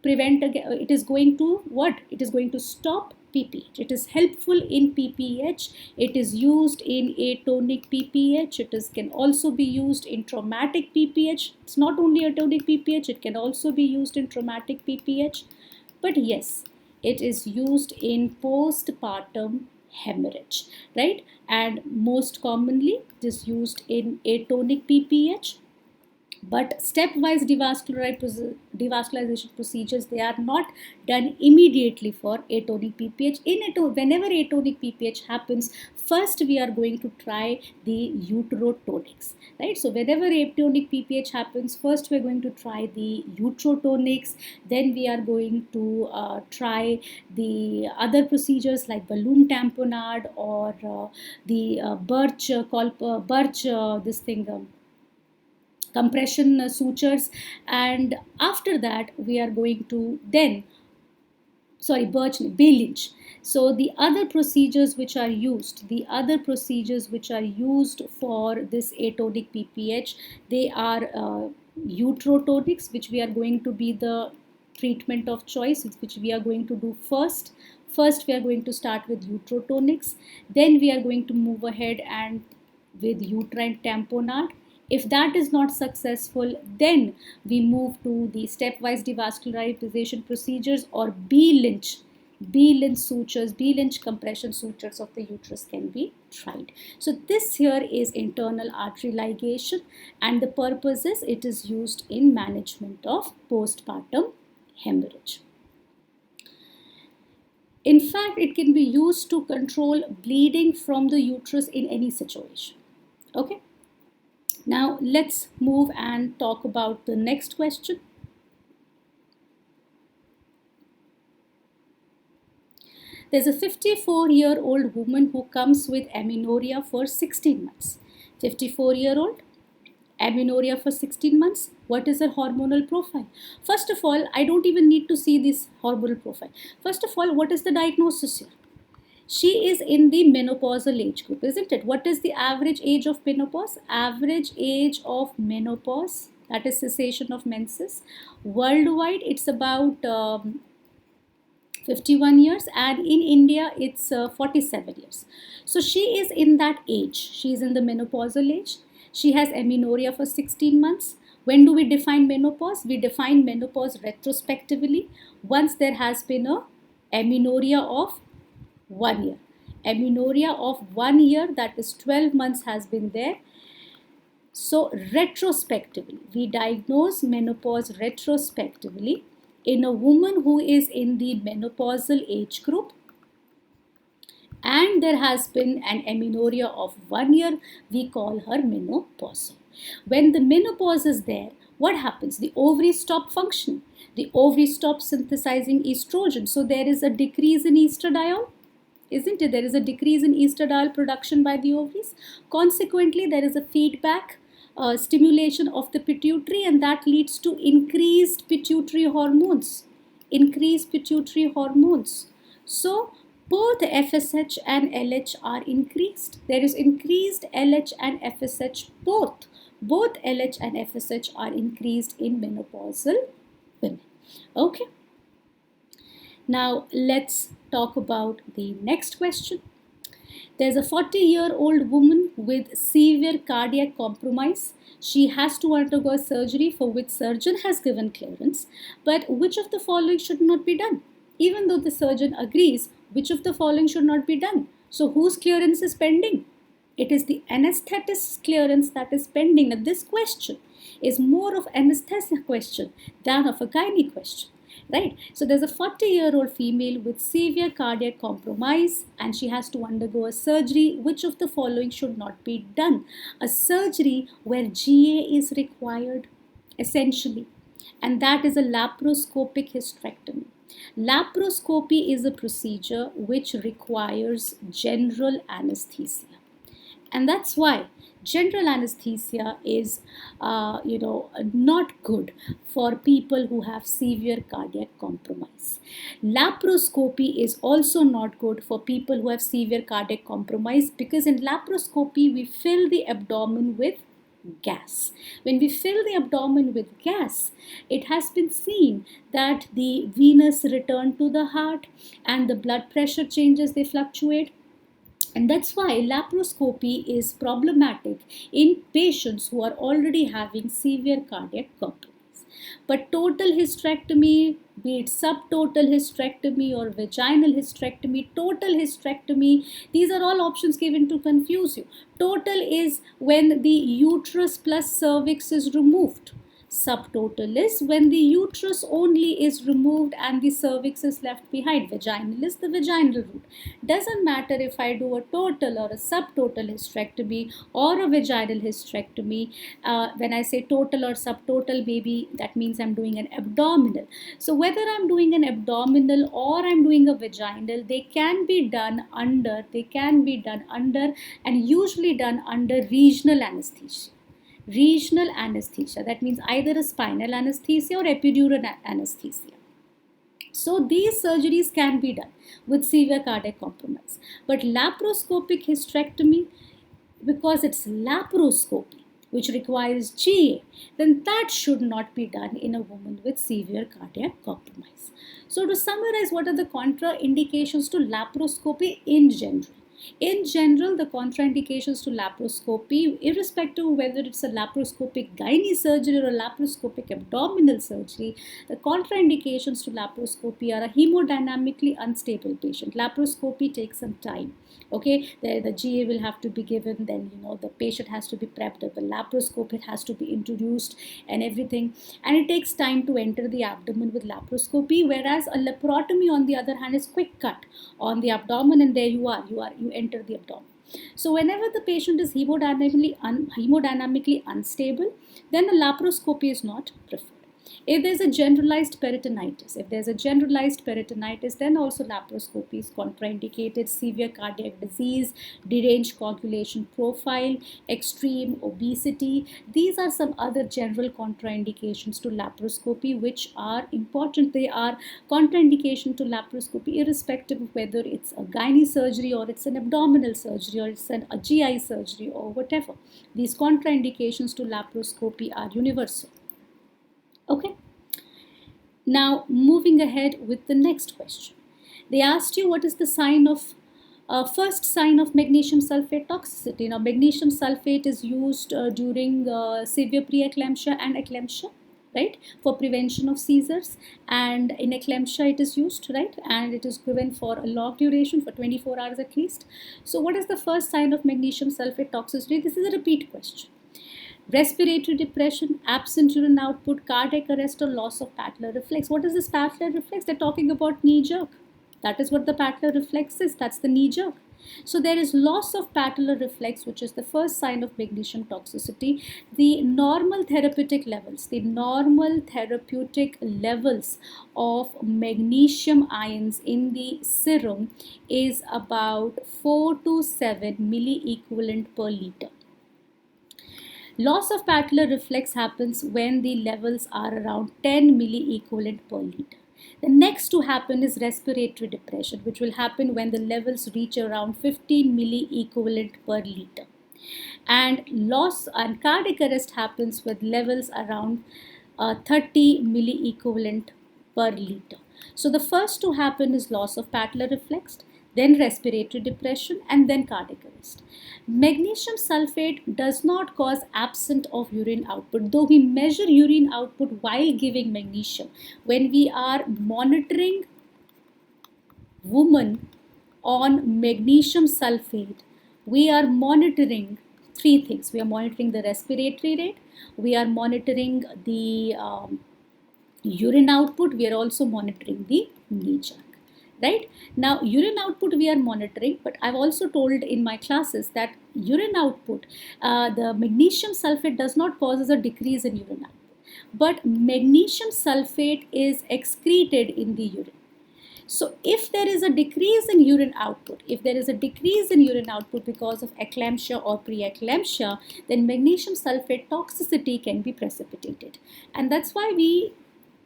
prevent, it is going to what? It is going to stop PPH. It is helpful in PPH. It is used in atonic PPH. It can also be used in traumatic PPH. It's not only atonic PPH, it can also be used in traumatic PPH. But yes, it is used in postpartum hemorrhage, right? And most commonly it is used in atonic PPH. But stepwise devascularization procedures, they are not done immediately for atonic PPH. Whenever atonic PPH happens, first we are going to try the uterotonics, right? So whenever atonic PPH happens, first we are going to try the uterotonics, then we are going to try the other procedures like balloon tamponade or the compression sutures, and after that we are going to then Bay-Lynch. So the other procedures which are used, for this atonic PPH, they are uterotonics, which we are going to be the treatment of choice, which we are going to do first. First we are going to start with uterotonics, then we are going to move ahead and with uterine tamponade. If that is not successful, then we move to the stepwise devascularization procedures or Bay-Lynch sutures, Bay-Lynch compression sutures of the uterus can be tried. So this here is internal artery ligation, and the purpose is it is used in management of postpartum hemorrhage. In fact, it can be used to control bleeding from the uterus in any situation. Okay. Now let's move and talk about the next question. There's a 54-year-old woman who comes with amenorrhea for 16 months. 54-year-old, amenorrhea for 16 months. What is her hormonal profile? First of all, I don't even need to see this hormonal profile. First of all, what is the diagnosis here? She is in the menopausal age group, isn't it? What is the average age of menopause? Average age of menopause, that is cessation of menses. Worldwide, it's about 51 years, and in India, it's 47 years. So she is in that age. She is in the menopausal age. She has amenorrhea for 16 months. When do we define menopause? We define menopause retrospectively once there has been a amenorrhea of 1 year. Amenorrhea of 1 year, that is 12 months, has been there. So retrospectively, we diagnose menopause retrospectively in a woman who is in the menopausal age group and there has been an amenorrhea of 1 year. We call her menopausal. When the menopause is there, what happens? The ovaries stop functioning. The ovaries stop synthesizing estrogen. So there is a decrease in estradiol, isn't it? There is a decrease in estradiol production by the ovaries. Consequently, there is a feedback stimulation of the pituitary, and that leads to increased pituitary hormones. So both FSH and LH are increased. There is increased LH and FSH both. Both LH and FSH are increased in menopausal women. Okay. Now let's talk about the next question. There's a 40-year-old woman with severe cardiac compromise. She has to undergo surgery for which surgeon has given clearance. But which of the following should not be done? Even though the surgeon agrees, which of the following should not be done? So whose clearance is pending? It is the anesthetist's clearance that is pending. Now this question is more of anesthesia question than of a gynae question. Right? So there's a 40-year-old female with severe cardiac compromise and she has to undergo a surgery. Which of the following should not be done? A surgery where GA is required, essentially, and that is a laparoscopic hysterectomy. Laparoscopy is a procedure which requires general anesthesia. And that's why general anesthesia is, not good for people who have severe cardiac compromise. Laparoscopy is also not good for people who have severe cardiac compromise because in laparoscopy we fill the abdomen with gas. When we fill the abdomen with gas, it has been seen that the venous return to the heart and the blood pressure changes, they fluctuate. And that's why laparoscopy is problematic in patients who are already having severe cardiac compromise. But total hysterectomy, be it subtotal hysterectomy or vaginal hysterectomy, total hysterectomy, these are all options given to confuse you. Total is when the uterus plus cervix is removed. Subtotal is when the uterus only is removed and the cervix is left behind. Vaginal is the vaginal route. Doesn't matter if I do a total or a subtotal hysterectomy or a vaginal hysterectomy. When I say total or subtotal, baby, that means I'm doing an abdominal. So whether I'm doing an abdominal or I'm doing a vaginal, they can be done under and usually done under regional anesthesia. Regional anesthesia, that means either a spinal anesthesia or epidural anesthesia. So these surgeries can be done with severe cardiac compromise. But laparoscopic hysterectomy, because it's laparoscopy which requires GA, then that should not be done in a woman with severe cardiac compromise. So to summarize, what are the contraindications to laparoscopy in general? In general, the contraindications to laparoscopy, irrespective of whether it's a laparoscopic gynae surgery or a laparoscopic abdominal surgery, the contraindications to laparoscopy are a hemodynamically unstable patient. Laparoscopy takes some time. Okay, the GA will have to be given, then the patient has to be prepped, the laparoscope, it has to be introduced and everything, and it takes time to enter the abdomen with laparoscopy, whereas a laparotomy on the other hand is quick cut on the abdomen and there you enter the abdomen. So whenever the patient is hemodynamically unstable, then a laparoscopy is not preferred. If there's a generalized peritonitis, then also laparoscopy is contraindicated. Severe cardiac disease, deranged coagulation profile, extreme obesity. These are some other general contraindications to laparoscopy which are important. They are contraindication to laparoscopy irrespective of whether it's a gynae surgery or it's an abdominal surgery or it's a GI surgery or whatever. These contraindications to laparoscopy are universal. Okay. Now moving ahead with the next question. They asked you what is the first sign of magnesium sulfate toxicity. Now magnesium sulfate is used during severe preeclampsia and eclampsia, right, for prevention of seizures, and in eclampsia it is used, right, and it is given for a long duration, for 24 hours at least. So what is the first sign of magnesium sulfate toxicity? This is a repeat question. Respiratory depression, absent urine output, cardiac arrest, or loss of patellar reflex. What is this patellar reflex? They're talking about knee jerk. That is what the patellar reflex is. That's the knee jerk. So there is loss of patellar reflex, which is the first sign of magnesium toxicity. The normal therapeutic levels of magnesium ions in the serum is about 4 to 7 milliequivalent per liter. Loss of patellar reflex happens when the levels are around 10 milliequivalent per liter. The next to happen is respiratory depression, which will happen when the levels reach around 15 milliequivalent per liter. And loss and cardiac arrest happens with levels around 30 milliequivalent per liter. So the first to happen is loss of patellar reflex, then respiratory depression, and then cardiac arrest. Magnesium sulfate does not cause absence of urine output, though we measure urine output while giving magnesium. When we are monitoring women on magnesium sulfate, we are monitoring three things. We are monitoring the respiratory rate, we are monitoring the urine output, we are also monitoring the NEJAK. Right? Now, urine output we are monitoring, but I've also told in my classes that urine output, the magnesium sulfate does not cause a decrease in urine output, but magnesium sulfate is excreted in the urine. So if there is a decrease in urine output, because of eclampsia or preeclampsia, then magnesium sulfate toxicity can be precipitated. And that's why we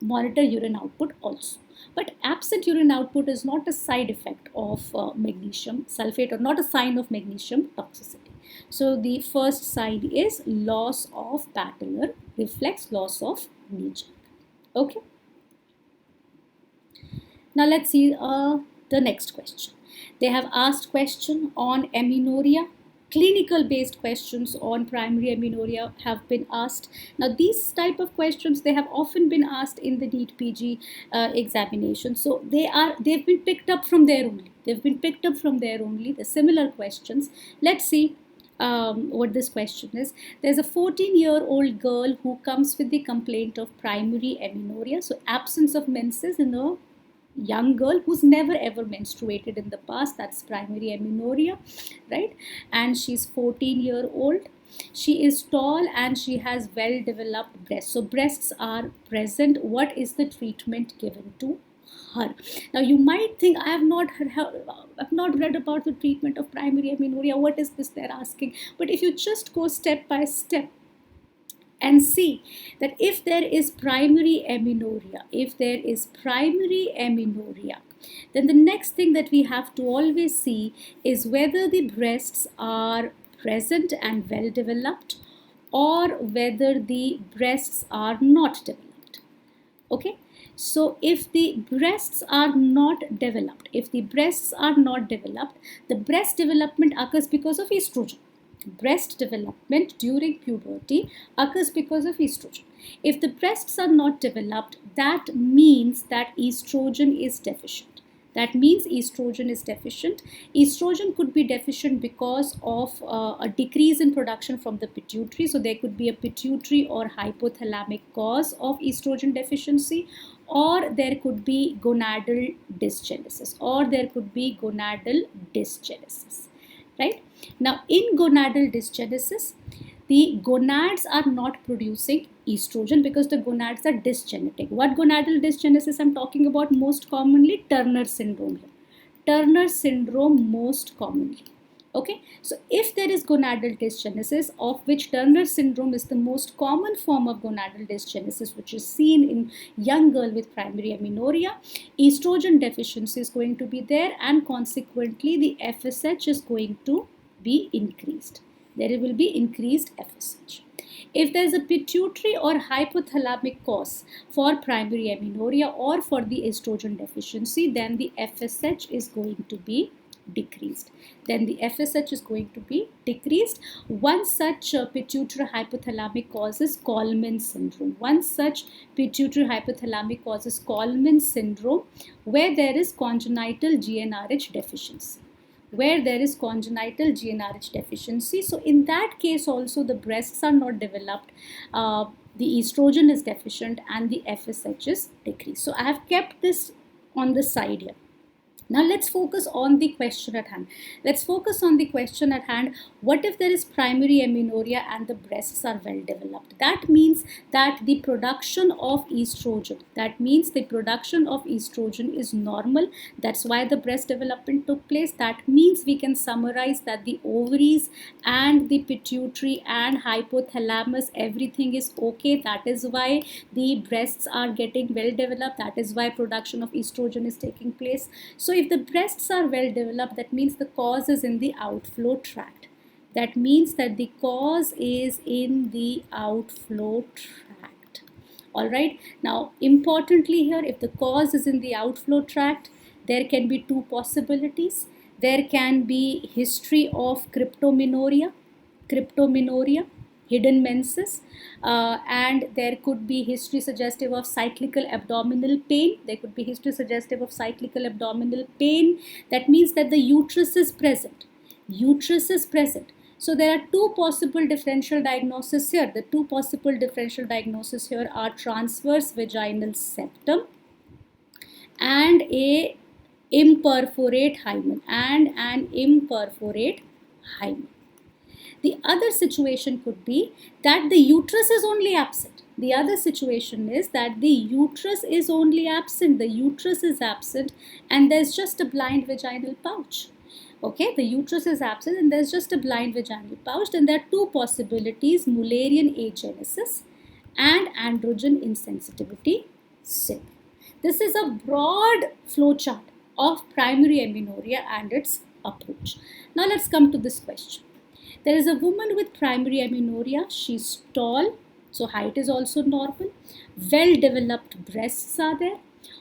monitor urine output also. But absent urine output is not a side effect of magnesium sulfate or not a sign of magnesium toxicity. So the first sign is loss of patellar reflex, loss of NEJAK. Okay. Now let's see the next question. They have asked question on amenorrhea. Clinical based questions on primary amenorrhea have been asked. Now these type of questions, they have often been asked in the NEET PG examination. So they've been picked up from there only. The similar questions. Let's see what this question is. There's a 14-year-old girl who comes with the complaint of primary amenorrhea. So absence of menses in a young girl who's never ever menstruated in the past. That's primary amenorrhea, right? And she's 14-year-old. She is tall and she has well developed breasts. So breasts are present. What is the treatment given to her? Now you might think, I've not read about the treatment of primary amenorrhea. What is this they're asking? But if you just go step by step and see that if there is primary amenorrhea, then the next thing that we have to always see is whether the breasts are present and well developed or whether the breasts are not developed. Okay. So if the breasts are not developed, the breast development occurs because of estrogen. Breast development during puberty occurs because of estrogen. If the breasts are not developed, that means that estrogen is deficient. Estrogen could be deficient because of a decrease in production from the pituitary. So there could be a pituitary or hypothalamic cause of estrogen deficiency, or there could be gonadal dysgenesis, right? Now, in gonadal dysgenesis, the gonads are not producing estrogen because the gonads are dysgenetic. What gonadal dysgenesis I'm talking about most commonly? Turner syndrome. Most commonly. Okay, so if there is gonadal dysgenesis, of which Turner syndrome is the most common form of gonadal dysgenesis, which is seen in young girl with primary amenorrhea, estrogen deficiency is going to be there, and consequently the FSH is going to be increased. There will be increased FSH. If there is a pituitary or hypothalamic cause for primary amenorrhea or for the estrogen deficiency, then the FSH is going to be decreased. One such pituitary hypothalamic cause is Kallmann syndrome, where there is congenital GnRH deficiency. So in that case also the breasts are not developed, the estrogen is deficient, and the FSH is decreased. So I have kept this on the side here. Now let's focus on the question at hand. Let's focus on the question at hand. What if there is primary amenorrhea and the breasts are well developed? That means that the production of estrogen, is normal. That's why the breast development took place. That means we can summarize that the ovaries and the pituitary and hypothalamus, everything is okay. That is why the breasts are getting well developed. That is why production of estrogen is taking place. So if the breasts are well developed, that means the cause is in the outflow tract. That means that the cause is in the outflow tract. All right. Now, importantly here, if the cause is in the outflow tract, there can be two possibilities. There can be history of cryptomenorrhea, hidden menses, and there could be history suggestive of cyclical abdominal pain. That means that the uterus is present. So there are two possible differential diagnoses here. The two possible differential diagnoses here are transverse vaginal septum and an imperforate hymen. The other situation could be that the uterus is only absent. The uterus is absent and there's just a blind vaginal pouch. Okay, the uterus is absent and there's just a blind vaginal pouch. And there are two possibilities: Mullerian agenesis and androgen insensitivity syndrome. This is a broad flowchart of primary amenorrhea and its approach. Now let's come to this question. There is a woman with primary amenorrhea. She's tall, so height is also normal. Well developed breasts are there.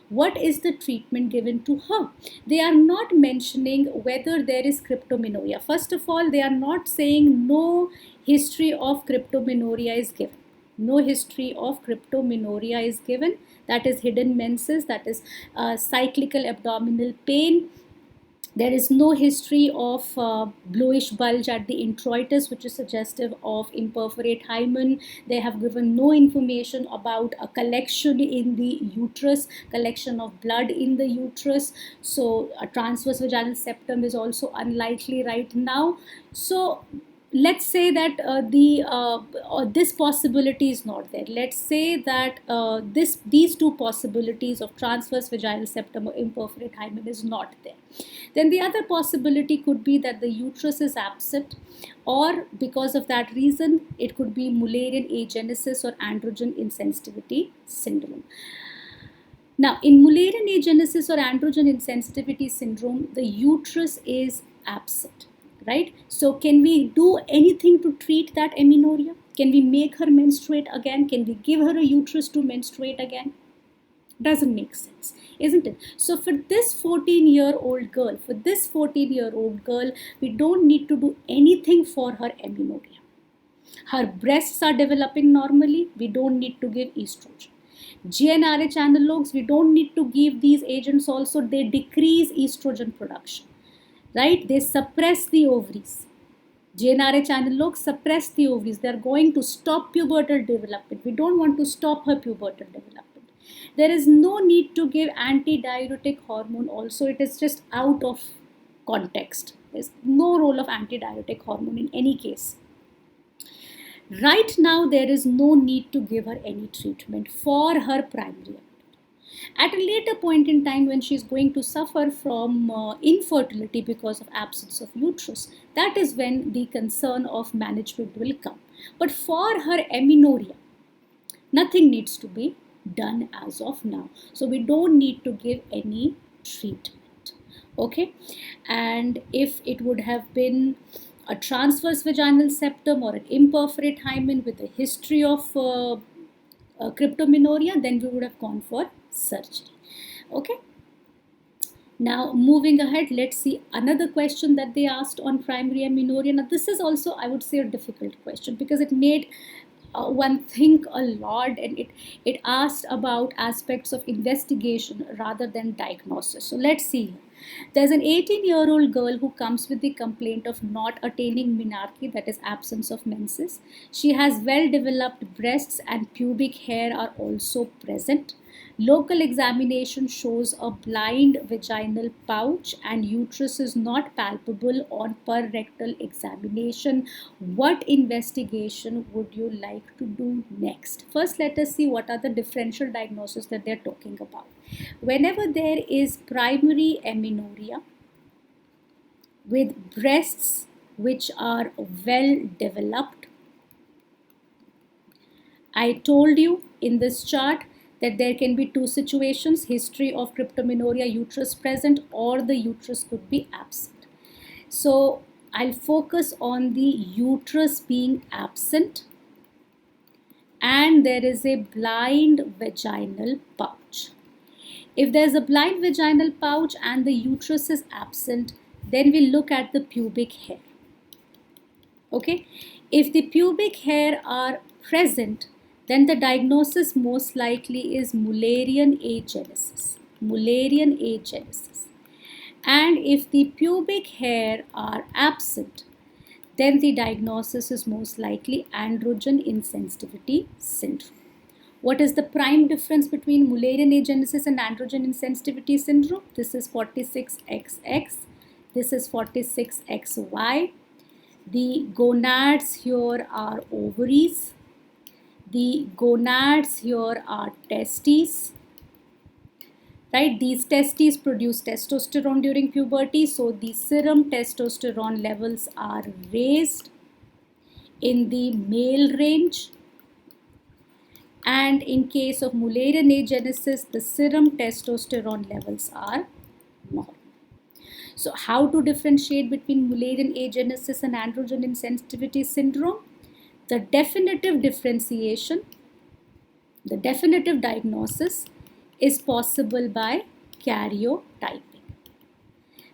What is the treatment given to her? They are not mentioning whether there is cryptomenorrhea. First of all, they are not saying no history of cryptomenorrhea is given. That is hidden menses, that is cyclical abdominal pain. There is no history of bluish bulge at the introitus, which is suggestive of imperforate hymen. They have given no information about a collection in the uterus, collection of blood in the uterus. So a transverse vaginal septum is also unlikely right now. So let's say that this possibility is not there. Let's say that these two possibilities of transverse vaginal septum or imperforate hymen is not there. Then the other possibility could be that the uterus is absent, or because of that reason, it could be Mullerian agenesis or androgen insensitivity syndrome. Now, in Mullerian agenesis or androgen insensitivity syndrome, the uterus is absent, right? So can we do anything to treat that amenorrhea? Can we make her menstruate again? Can we give her a uterus to menstruate again? Doesn't make sense, isn't it? So for this 14-year-old girl, we don't need to do anything for her amenorrhea. Her breasts are developing normally. We don't need to give estrogen. GnRH analogs, we don't need to give these agents also. They decrease estrogen production, right? They suppress the ovaries. GnRH analogs suppress the ovaries. They are going to stop pubertal development. We don't want to stop her pubertal development. There is no need to give antidiuretic hormone also. It is just out of context. There's no role of antidiuretic hormone in any case. Right now, there is no need to give her any treatment for her primary amenorrhea. At a later point in time, when she is going to suffer from infertility because of absence of uterus, that is when the concern of management will come. But for her amenorrhea, nothing needs to be done as of now. So we don't need to give any treatment. Okay, and if it would have been a transverse vaginal septum or an imperforate hymen with a history of cryptomenorrhea, then we would have gone for surgery. Okay. Now moving ahead, let's see another question that they asked on primary amenorrhea. Now this is also, I would say, a difficult question because it made one think a lot, and it asked about aspects of investigation rather than diagnosis. So let's see. There's an 18-year-old girl who comes with the complaint of not attaining menarche, that is absence of menses. She has well-developed breasts and pubic hair are also present. Local examination shows a blind vaginal pouch and uterus is not palpable on per-rectal examination. What investigation would you like to do next? First, let us see what are the differential diagnoses that they're talking about. Whenever there is primary amenorrhea with breasts which are well developed, I told you in this chart that there can be two situations: history of cryptomenorrhea, uterus present, or the uterus could be absent. So I'll focus on the uterus being absent and there is a blind vaginal pouch. If there's a blind vaginal pouch and the uterus is absent, then we look at the pubic hair. Okay, if the pubic hair are present, then the diagnosis most likely is Mullerian agenesis. Mullerian agenesis. And if the pubic hair are absent, then the diagnosis is most likely androgen insensitivity syndrome. What is the prime difference between Mullerian agenesis and androgen insensitivity syndrome? This is 46XX, this is 46XY. The gonads here are ovaries. The gonads here are testes. Right? These testes produce testosterone during puberty. So the serum testosterone levels are raised in the male range. And in case of Mullerian agenesis, the serum testosterone levels are normal. So how to differentiate between Mullerian agenesis and androgen insensitivity syndrome? The definitive differentiation, the definitive diagnosis is possible by karyotyping.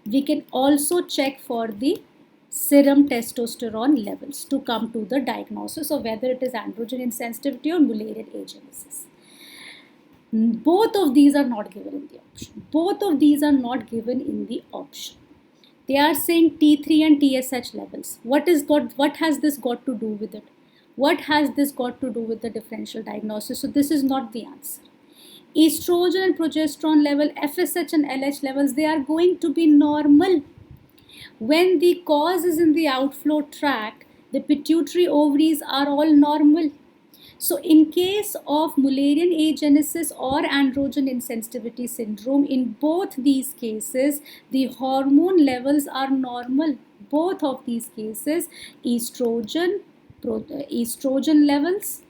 We can also check for the serum testosterone levels to come to the diagnosis of whether it is androgen insensitivity or Mullerian agenesis. Both of these are not given in the option. Both of these are not given in the option. They are saying T3 and TSH levels. What has this got to do with it? What has this got to do with the differential diagnosis? So this is not the answer. Estrogen and progesterone level, FSH and LH levels, they are going to be normal. When the cause is in the outflow tract, the pituitary ovaries are all normal. So in case of Mullerian agenesis or androgen insensitivity syndrome, in both these cases, the hormone levels are normal. Both of these cases, estrogen levels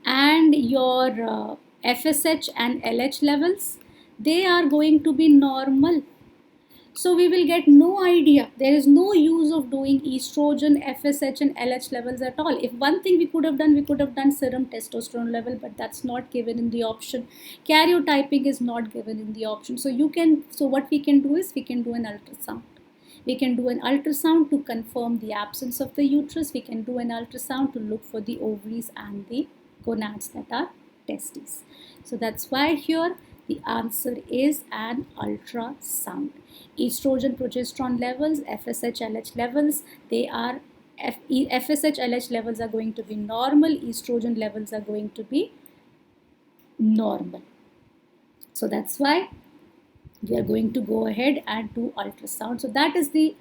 and your FSH and LH levels, they are going to be normal. So we will get no idea. There is no use of doing estrogen, FSH and LH levels at all. If one thing we could have done serum testosterone level, but that's not given in the option. Karyotyping is not given in the option. So what we can do is we can do an ultrasound. We can do an ultrasound to confirm the absence of the uterus. We can do an ultrasound to look for the ovaries and the gonads that are testes. So that's why here the answer is an ultrasound. Estrogen, progesterone levels, FSH, LH levels, they are FSH, LH levels are going to be normal. Estrogen levels are going to be normal. So that's why we are going to go ahead and do ultrasound. So that is the,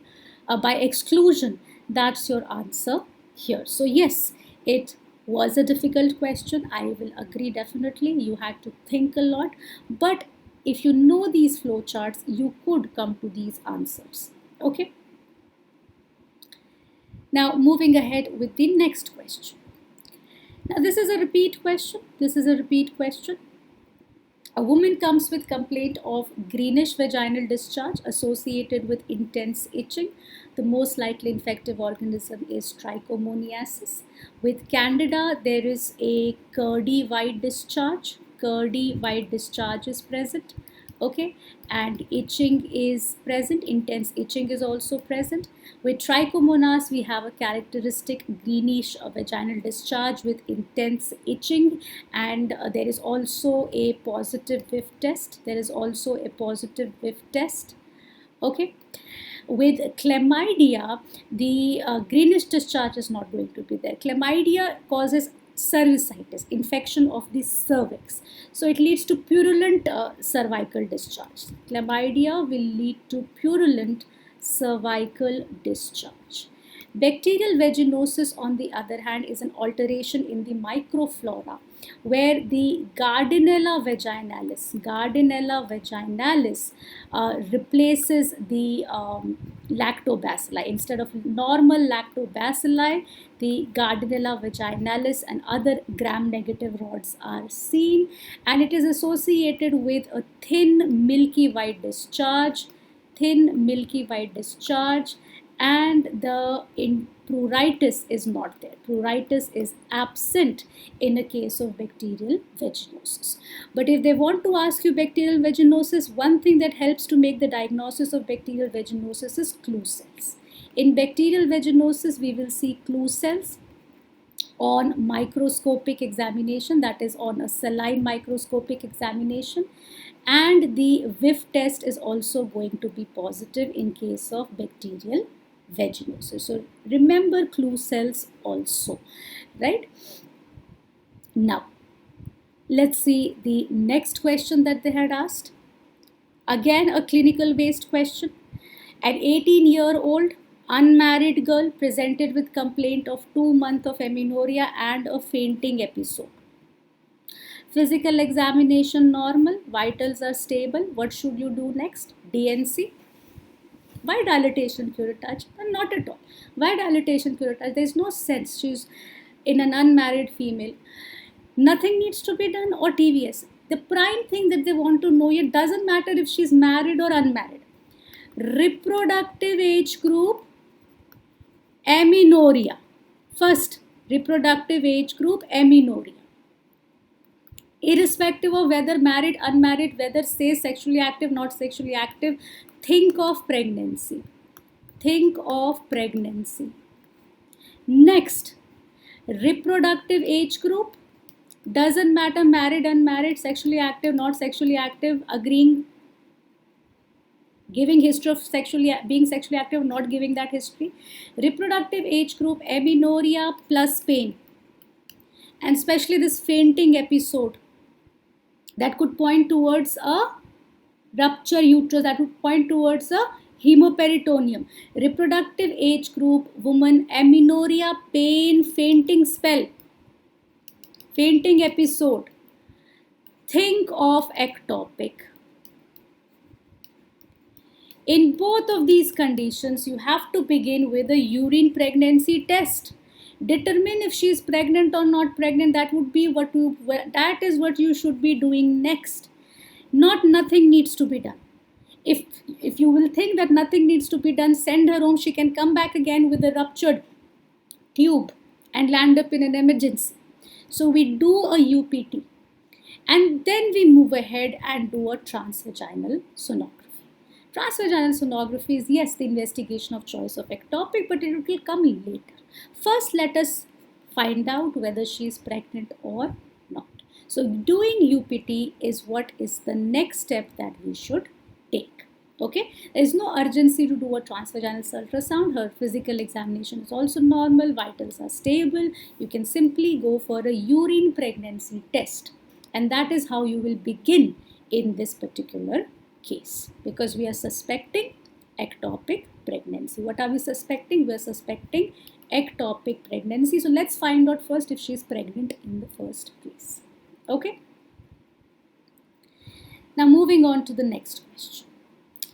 by exclusion, that's your answer here. So yes, it was a difficult question. I will agree definitely. You had to think a lot. But if you know these flowcharts, you could come to these answers. Okay. Now moving ahead with the next question. Now this is a repeat question. A woman comes with complaint of greenish vaginal discharge associated with intense itching. The most likely infective organism is trichomoniasis. With candida, there is a curdy white discharge. Curdy white discharge is present. Okay, and itching is present. Intense itching is also present. With trichomonas, we have a characteristic greenish vaginal discharge with intense itching, and there is also a positive whiff test. Okay. With chlamydia, the greenish discharge is not going to be there. Chlamydia causes cervicitis, infection of the cervix. So it leads to purulent cervical discharge. Chlamydia will lead to purulent cervical discharge. Bacterial vaginosis, on the other hand, is an alteration in the microflora where the Gardnerella vaginalis replaces the lactobacilli. Instead of normal lactobacilli, the Gardnerella vaginalis and other gram-negative rods are seen, and it is associated with a thin milky white discharge, and the pruritus is not there. Pruritus is absent in a case of bacterial vaginosis. But if they want to ask you bacterial vaginosis, one thing that helps to make the diagnosis of bacterial vaginosis is clue cells. In bacterial vaginosis, we will see clue cells on microscopic examination, that is on a saline microscopic examination, and the whiff test is also going to be positive in case of bacterial vaginosis. So remember clue cells also, right? Now, let's see the next question that they had asked. Again, a clinical based question. An 18-year-old unmarried girl presented with complaint of 2 months of amenorrhea and a fainting episode. Physical examination normal, vitals are stable. What should you do next? DNC. Why dilatation curettage? Not at all. Why dilatation curettage? There is no sense. She's in an unmarried female. Nothing needs to be done, or TVS. The prime thing that they want to know, it doesn't matter if she's married or unmarried. Reproductive age group, amenorrhea. First, reproductive age group, amenorrhea. Irrespective of whether married, unmarried, whether say sexually active, not sexually active, think of pregnancy. Think of pregnancy. Next, reproductive age group, doesn't matter married, unmarried, sexually active, not sexually active, agreeing, giving history of being sexually active, not giving that history. Reproductive age group, amenorrhea plus pain, and especially this fainting episode that could point towards a rupture uterus, that would point towards a hemoperitoneum. Reproductive age group, woman, amenorrhea, pain, fainting spell, fainting episode. Think of ectopic. In both of these conditions, you have to begin with a urine pregnancy test. Determine if she is pregnant or not pregnant. That is what you should be doing next. Nothing needs to be done. If you will think that nothing needs to be done, send her home. She can come back again with a ruptured tube and land up in an emergency. So we do a UPT, and then we move ahead and do a transvaginal sonography. Transvaginal sonography is, yes, the investigation of choice of ectopic, but it will come later. First, let us find out whether she is pregnant or not. So doing UPT is what is the next step that we should take. Okay, there is no urgency to do a transvaginal ultrasound. Her physical examination is also normal, vitals are stable. You can simply go for a urine pregnancy test, and that is how you will begin in this particular case, because we are suspecting ectopic pregnancy. What are we suspecting? We are suspecting ectopic pregnancy. So let's find out first if she is pregnant in the first place. Okay. Now moving on to the next question.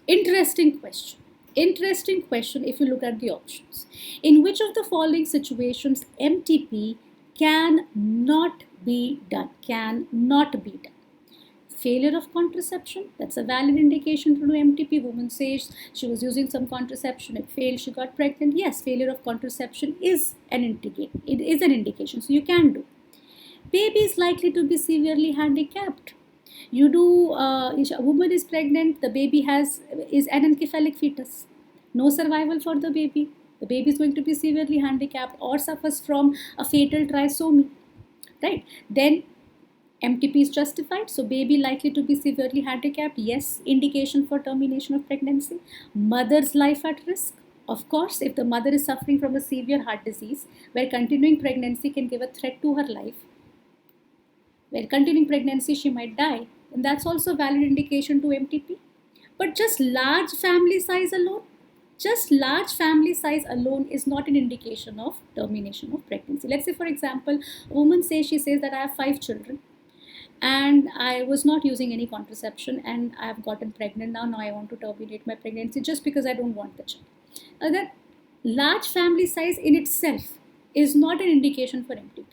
Interesting question if you look at the options. In which of the following situations MTP cannot be done? Failure of contraception, that's a valid indication to do MTP. Woman says she was using some contraception, it failed, she got pregnant. Yes, failure of contraception is an indication, so you can do. Baby is likely to be severely handicapped. You do, a woman is pregnant, the baby is anencephalic fetus. No survival for the baby. The baby is going to be severely handicapped or suffers from a fatal trisomy, right? Then MTP is justified, so baby likely to be severely handicapped. Yes, indication for termination of pregnancy. Mother's life at risk. Of course, if the mother is suffering from a severe heart disease, where continuing pregnancy can give a threat to her life, where continuing pregnancy she might die, and that's also a valid indication to MTP. But just large family size alone is not an indication of termination of pregnancy. Let's say, for example, a woman says that I have 5 children and I was not using any contraception and I have gotten pregnant now. Now I want to terminate my pregnancy just because I don't want the child. That large family size in itself is not an indication for MTP.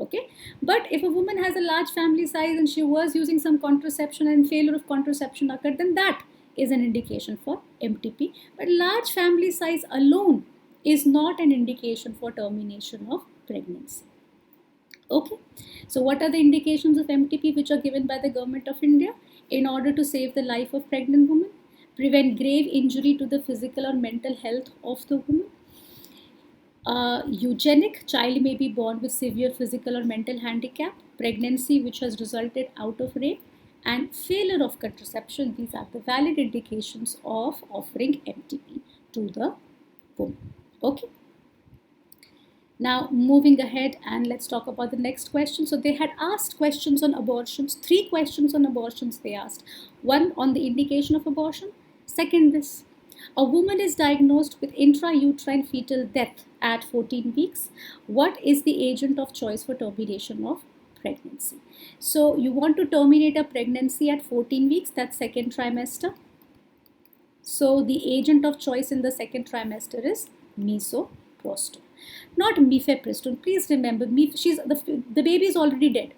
Okay, but if a woman has a large family size and she was using some contraception and failure of contraception occurred, then that is an indication for MTP. But large family size alone is not an indication for termination of pregnancy. Okay, so what are the indications of MTP which are given by the Government of India? In order to save the life of pregnant women, prevent grave injury to the physical or mental health of the woman, eugenic, child may be born with severe physical or mental handicap, pregnancy which has resulted out of rape, and failure of contraception. These are the valid indications of offering MTP to the woman. Okay. Now moving ahead, and let's talk about the next question. So they had asked questions on abortions, 3 questions on abortions they asked. One on the indication of abortion, second this. A woman is diagnosed with intrauterine fetal death at 14 weeks. What is the agent of choice for termination of pregnancy? So you want to terminate a pregnancy at 14 weeks, that's second trimester. So the agent of choice in the second trimester is misoprostol, not mifepristone. Please remember, the baby is already dead.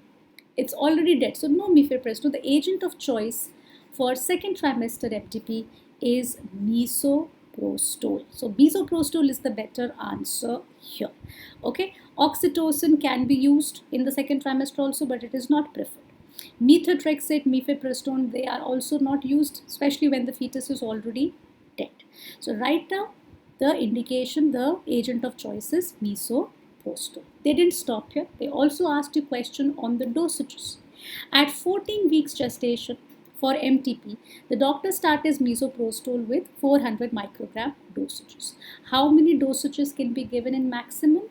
It's already dead. So no mifepristone. The agent of choice for second trimester MTP is misoprostol. So misoprostol is the better answer here. Okay. Oxytocin can be used in the second trimester also, but it is not preferred. Methotrexate, mifepristone, they are also not used, especially when the fetus is already dead. So right now, the indication, the agent of choice is misoprostol. They didn't stop here. They also asked a question on the dosages. At 14 weeks gestation for MTP, the doctor started misoprostol with 400 microgram dosages. How many dosages can be given in maximum?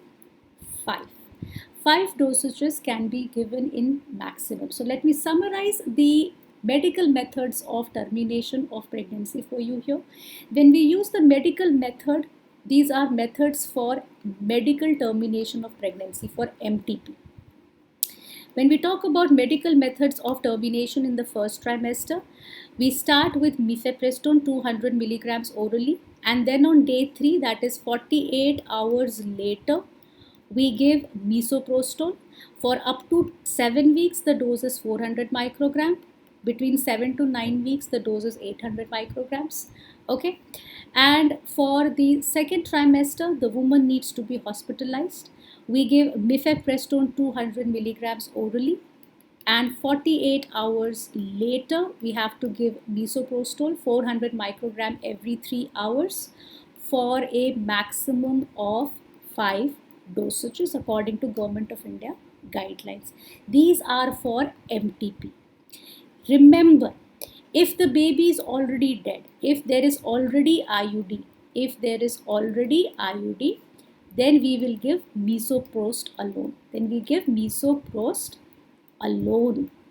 5. 5 dosages can be given in maximum. So let me summarize the medical methods of termination of pregnancy for you here. When we use the medical method, these are methods for medical termination of pregnancy for MTP. When we talk about medical methods of termination in the first trimester, we start with mifepristone 200 milligrams orally, and then on day 3, that is 48 hours later, we give misoprostol. For up to 7 weeks, the dose is 400 microgram. Between 7 to 9 weeks, the dose is 800 micrograms. Okay. And for the second trimester, the woman needs to be hospitalized. We give mifepristone 200 milligrams orally. And 48 hours later, we have to give misoprostol 400 microgram every 3 hours for a maximum of 5 dosages according to Government of India guidelines. These are for MTP. Remember, if the baby is already dead, if there is already IUD, then we will give misoprost alone.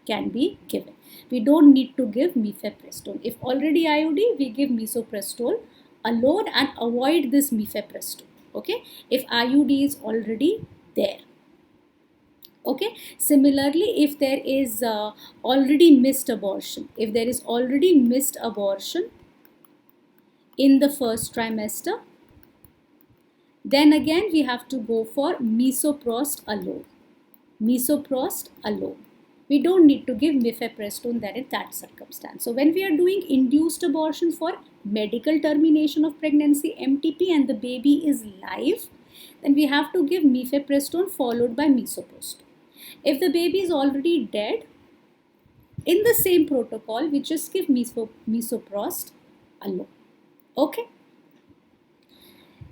Can be given. We don't need to give mifepristone. If already IUD, we give misoprostol alone and avoid this mifepristone. Okay, if IUD is already there. Okay, similarly, if there is already missed abortion, in the first trimester, then again we have to go for misoprost alone. We don't need to give mifepristone then in that circumstance. So when we are doing induced abortion for medical termination of pregnancy MTP and the baby is live, then we have to give mifepristone followed by misoprostol. If the baby is already dead, in the same protocol, we just give misoprost alone. Okay.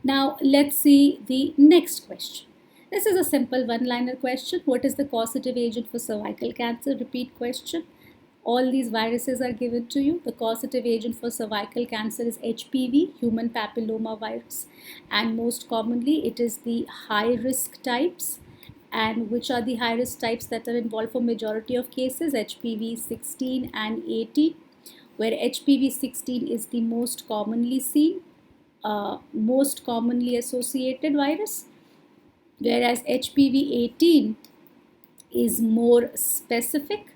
Now let's see the next question. This is a simple one-liner question. What is the causative agent for cervical cancer? Repeat question. All these viruses are given to you. The causative agent for cervical cancer is HPV, human papilloma virus, and most commonly it is the high risk types. And which are the high risk types that are involved for majority of cases? HPV 16 and 18, where HPV 16 is the most commonly seen, most commonly associated virus, whereas HPV 18 is more specific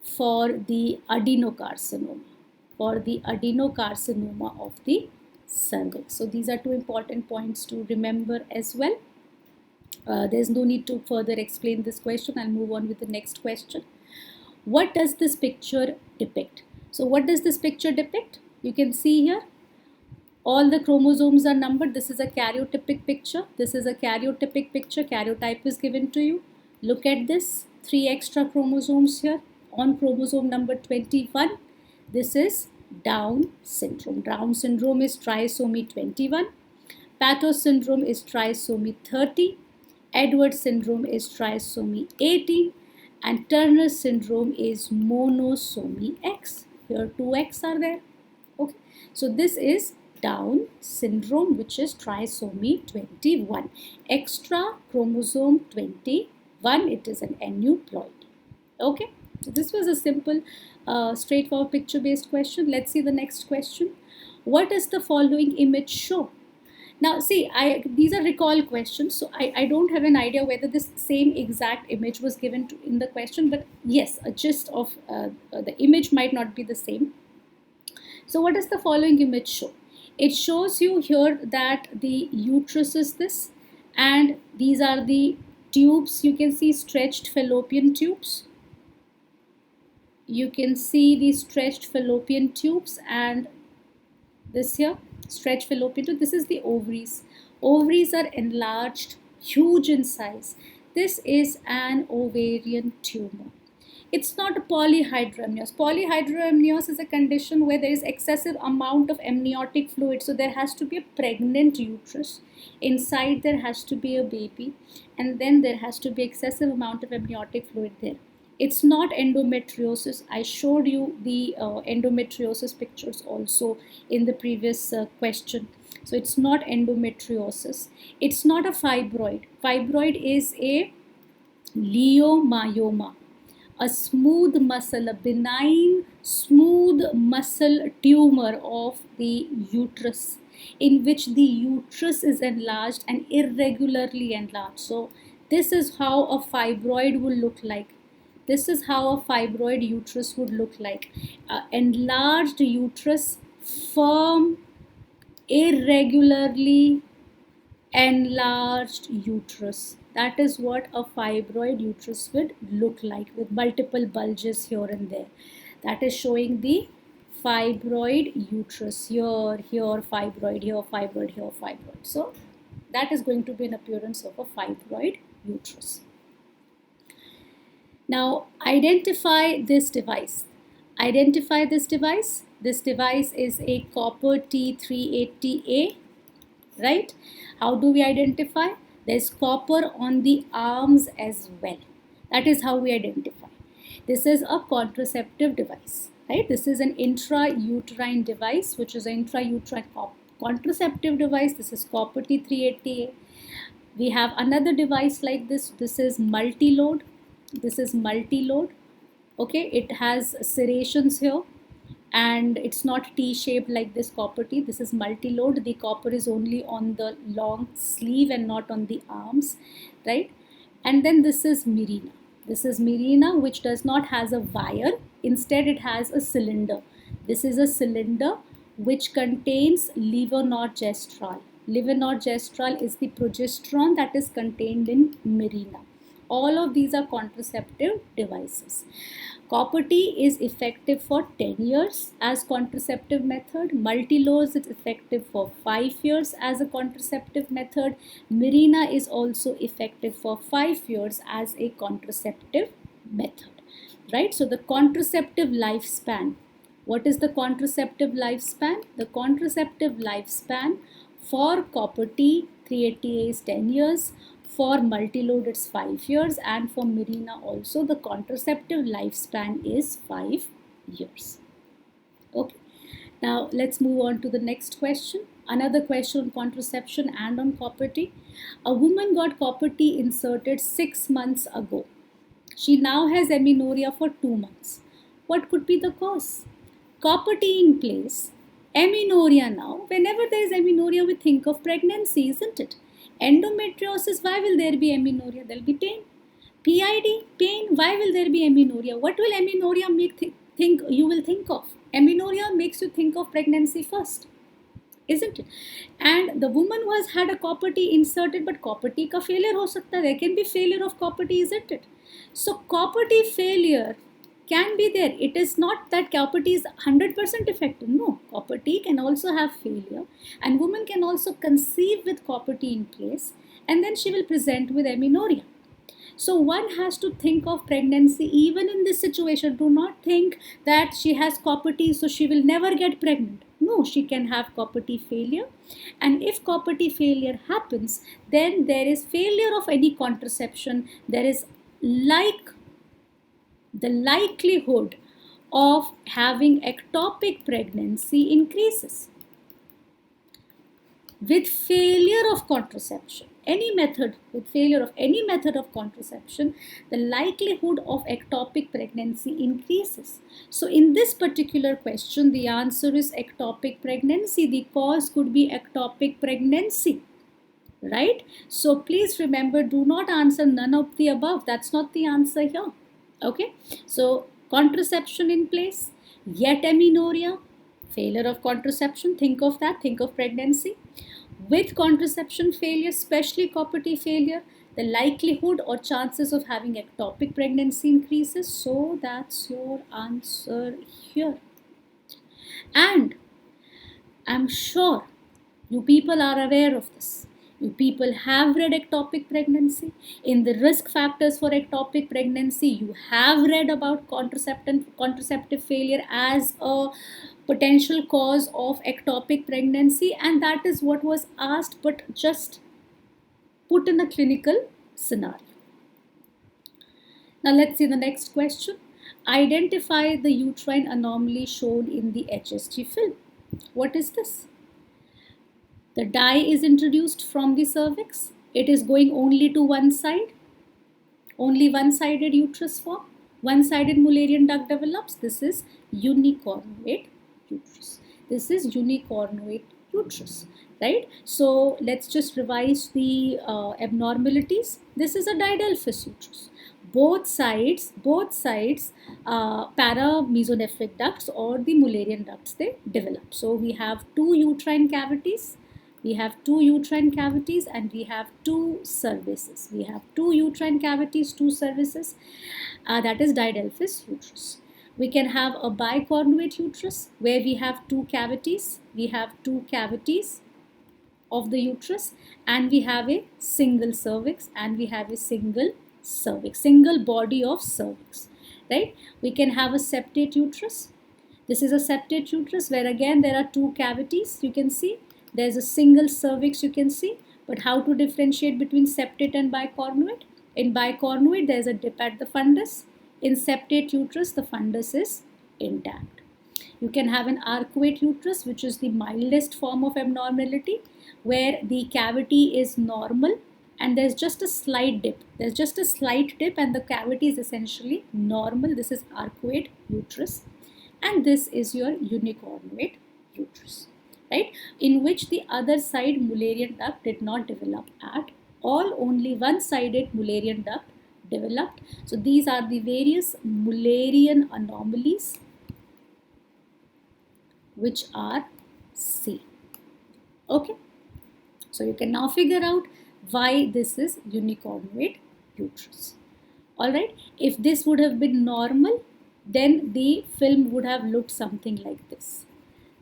for the adenocarcinoma, of the cervix. So these are two important points to remember as well. There's no need to further explain this question. I'll move on with the next question. What does this picture depict? So what does this picture depict? You can see here all the chromosomes are numbered. This is a karyotypic picture. Karyotype is given to you. Look at this, 3 extra chromosomes here. On chromosome number 21, this is Down syndrome. Down syndrome is trisomy 21. Patos syndrome is trisomy 30. Edwards syndrome is trisomy 18. And Turner syndrome is monosomy X. Here 2X are there. Okay, so this is Down syndrome, which is trisomy 21. Extra chromosome 21, it is an aneuploid. Okay, so this was a simple, straightforward picture-based question. Let's see the next question. What does the following image show? Now, see, these are recall questions, so I don't have an idea whether this same exact image was given in the question, but yes, a gist of the image might not be the same. So what does the following image show? It shows you here that the uterus is this, and these are the tubes. You can see stretched fallopian tubes. You can see these stretched fallopian tubes, and this here, stretched fallopian tube. This is the ovaries. Ovaries are enlarged, huge in size. This is an ovarian tumor. It's not a polyhydramnios. Polyhydramnios is a condition where there is excessive amount of amniotic fluid. So there has to be a pregnant uterus. Inside there has to be a baby, and then there has to be excessive amount of amniotic fluid there. It's not endometriosis. I showed you the endometriosis pictures also in the previous question. So it's not endometriosis. It's not a fibroid. Fibroid is a leiomyoma, a smooth muscle, a benign smooth muscle tumor of the uterus, in which the uterus is enlarged and irregularly enlarged. So this is how a fibroid will look like. This is how a fibroid uterus would look like. Enlarged uterus, firm, irregularly enlarged uterus. That is what a fibroid uterus would look like, with multiple bulges here and there. That is showing the fibroid uterus. Here fibroid, here fibroid, here fibroid. So that is going to be an appearance of a fibroid uterus. Now identify this device. Identify this device. This device is a copper T380A, right? How do we identify? There's copper on the arms as well. That is how we identify. This is a contraceptive device, right? This is an intrauterine device, which is an intrauterine contraceptive device. This is copper T380A. We have another device like this. This is multi-load. This is multi-load. Okay, it has serrations here, and it's not T-shaped like this copper T. This is multi-load. The copper is only on the long sleeve and not on the arms, right? And then this is Mirena. This is Mirena, which does not has a wire. Instead, it has a cylinder. This is a cylinder which contains levonorgestrel. Levonorgestrel is the progesterone that is contained in Mirena. All of these are contraceptive devices. Copper T is effective for 10 years as contraceptive method. Multi-load is effective for 5 years as a contraceptive method. Mirena is also effective for 5 years as a contraceptive method. Right? So the contraceptive lifespan. What is the contraceptive lifespan? The contraceptive lifespan for copper T 380A is 10 years. For multilode, it's 5 years, and for Mirena also, the contraceptive lifespan is 5 years. Okay. Now let's move on to the next question. Another question on contraception and on copper T. A woman got copper T inserted 6 months ago. She now has amenorrhea for 2 months. What could be the cause? Copper T in place, amenorrhea now. Whenever there is amenorrhea, we think of pregnancy, isn't it? Endometriosis, why will there be amenorrhea? There will be pain. PID, pain, why will there be amenorrhea? What will amenorrhea make think you will think of? Amenorrhea makes you think of pregnancy first, isn't it? And the woman who has had a copper T inserted, but copper T ka failure ho sakta, there can be failure of copper T, isn't it? So copper T failure can be there. It is not that copper T is 100% effective. No, copper T can also have failure, and woman can also conceive with copper T in place, and then she will present with amenorrhea. So one has to think of pregnancy even in this situation. Do not think that she has copper T, so she will never get pregnant. No, she can have copper T failure. And if copper T failure happens, then there is failure of any contraception. There is the likelihood of having ectopic pregnancy increases. With failure of contraception, with failure of any method of contraception, the likelihood of ectopic pregnancy increases. So in this particular question, the answer is ectopic pregnancy. The cause could be ectopic pregnancy, right? So please remember, do not answer none of the above. That's not the answer here. Okay, so contraception in place, yet amenorrhea, failure of contraception, think of that, think of pregnancy. With contraception failure, especially copper T failure, the likelihood or chances of having ectopic pregnancy increases. So that's your answer here. And I'm sure you people are aware of this. You people have read ectopic pregnancy. In the risk factors for ectopic pregnancy, you have read about contraceptive failure as a potential cause of ectopic pregnancy, and that is what was asked, but just put in a clinical scenario. Now let's see the next question. Identify the uterine anomaly shown in the HSG film. What is this? The dye is introduced from the cervix. It is going only to one side. Only one-sided uterus form. One-sided Mullerian duct develops. This is unicornuate uterus. This is unicornuate uterus, right? So let's just revise the abnormalities. This is a didelphys uterus. Both sides, paramesonephric ducts or the Mullerian ducts, they develop. So we have two uterine cavities. We have two uterine cavities and we have two cervices. We have two uterine cavities, two cervices. That is didelphys uterus. We can have a bicornuate uterus where we have two cavities. We have two cavities of the uterus, and we have a single cervix, and we have a single cervix, single body of cervix, right? We can have a septate uterus. This is a septate uterus where again there are two cavities. You can see there's a single cervix, you can see, but how to differentiate between septate and bicornuate? In bicornuate, there's a dip at the fundus. In septate uterus, the fundus is intact. You can have an arcuate uterus, which is the mildest form of abnormality, where the cavity is normal and there's just a slight dip. There's just a slight dip and the cavity is essentially normal. This is arcuate uterus. And this is your unicornuate uterus, right? In which the other side Mullerian duct did not develop at all. Only one-sided Mullerian duct developed. So these are the various Mullerian anomalies which are seen. Okay, so you can now figure out why this is unicornuate uterus. All right, if this would have been normal, then the film would have looked something like this.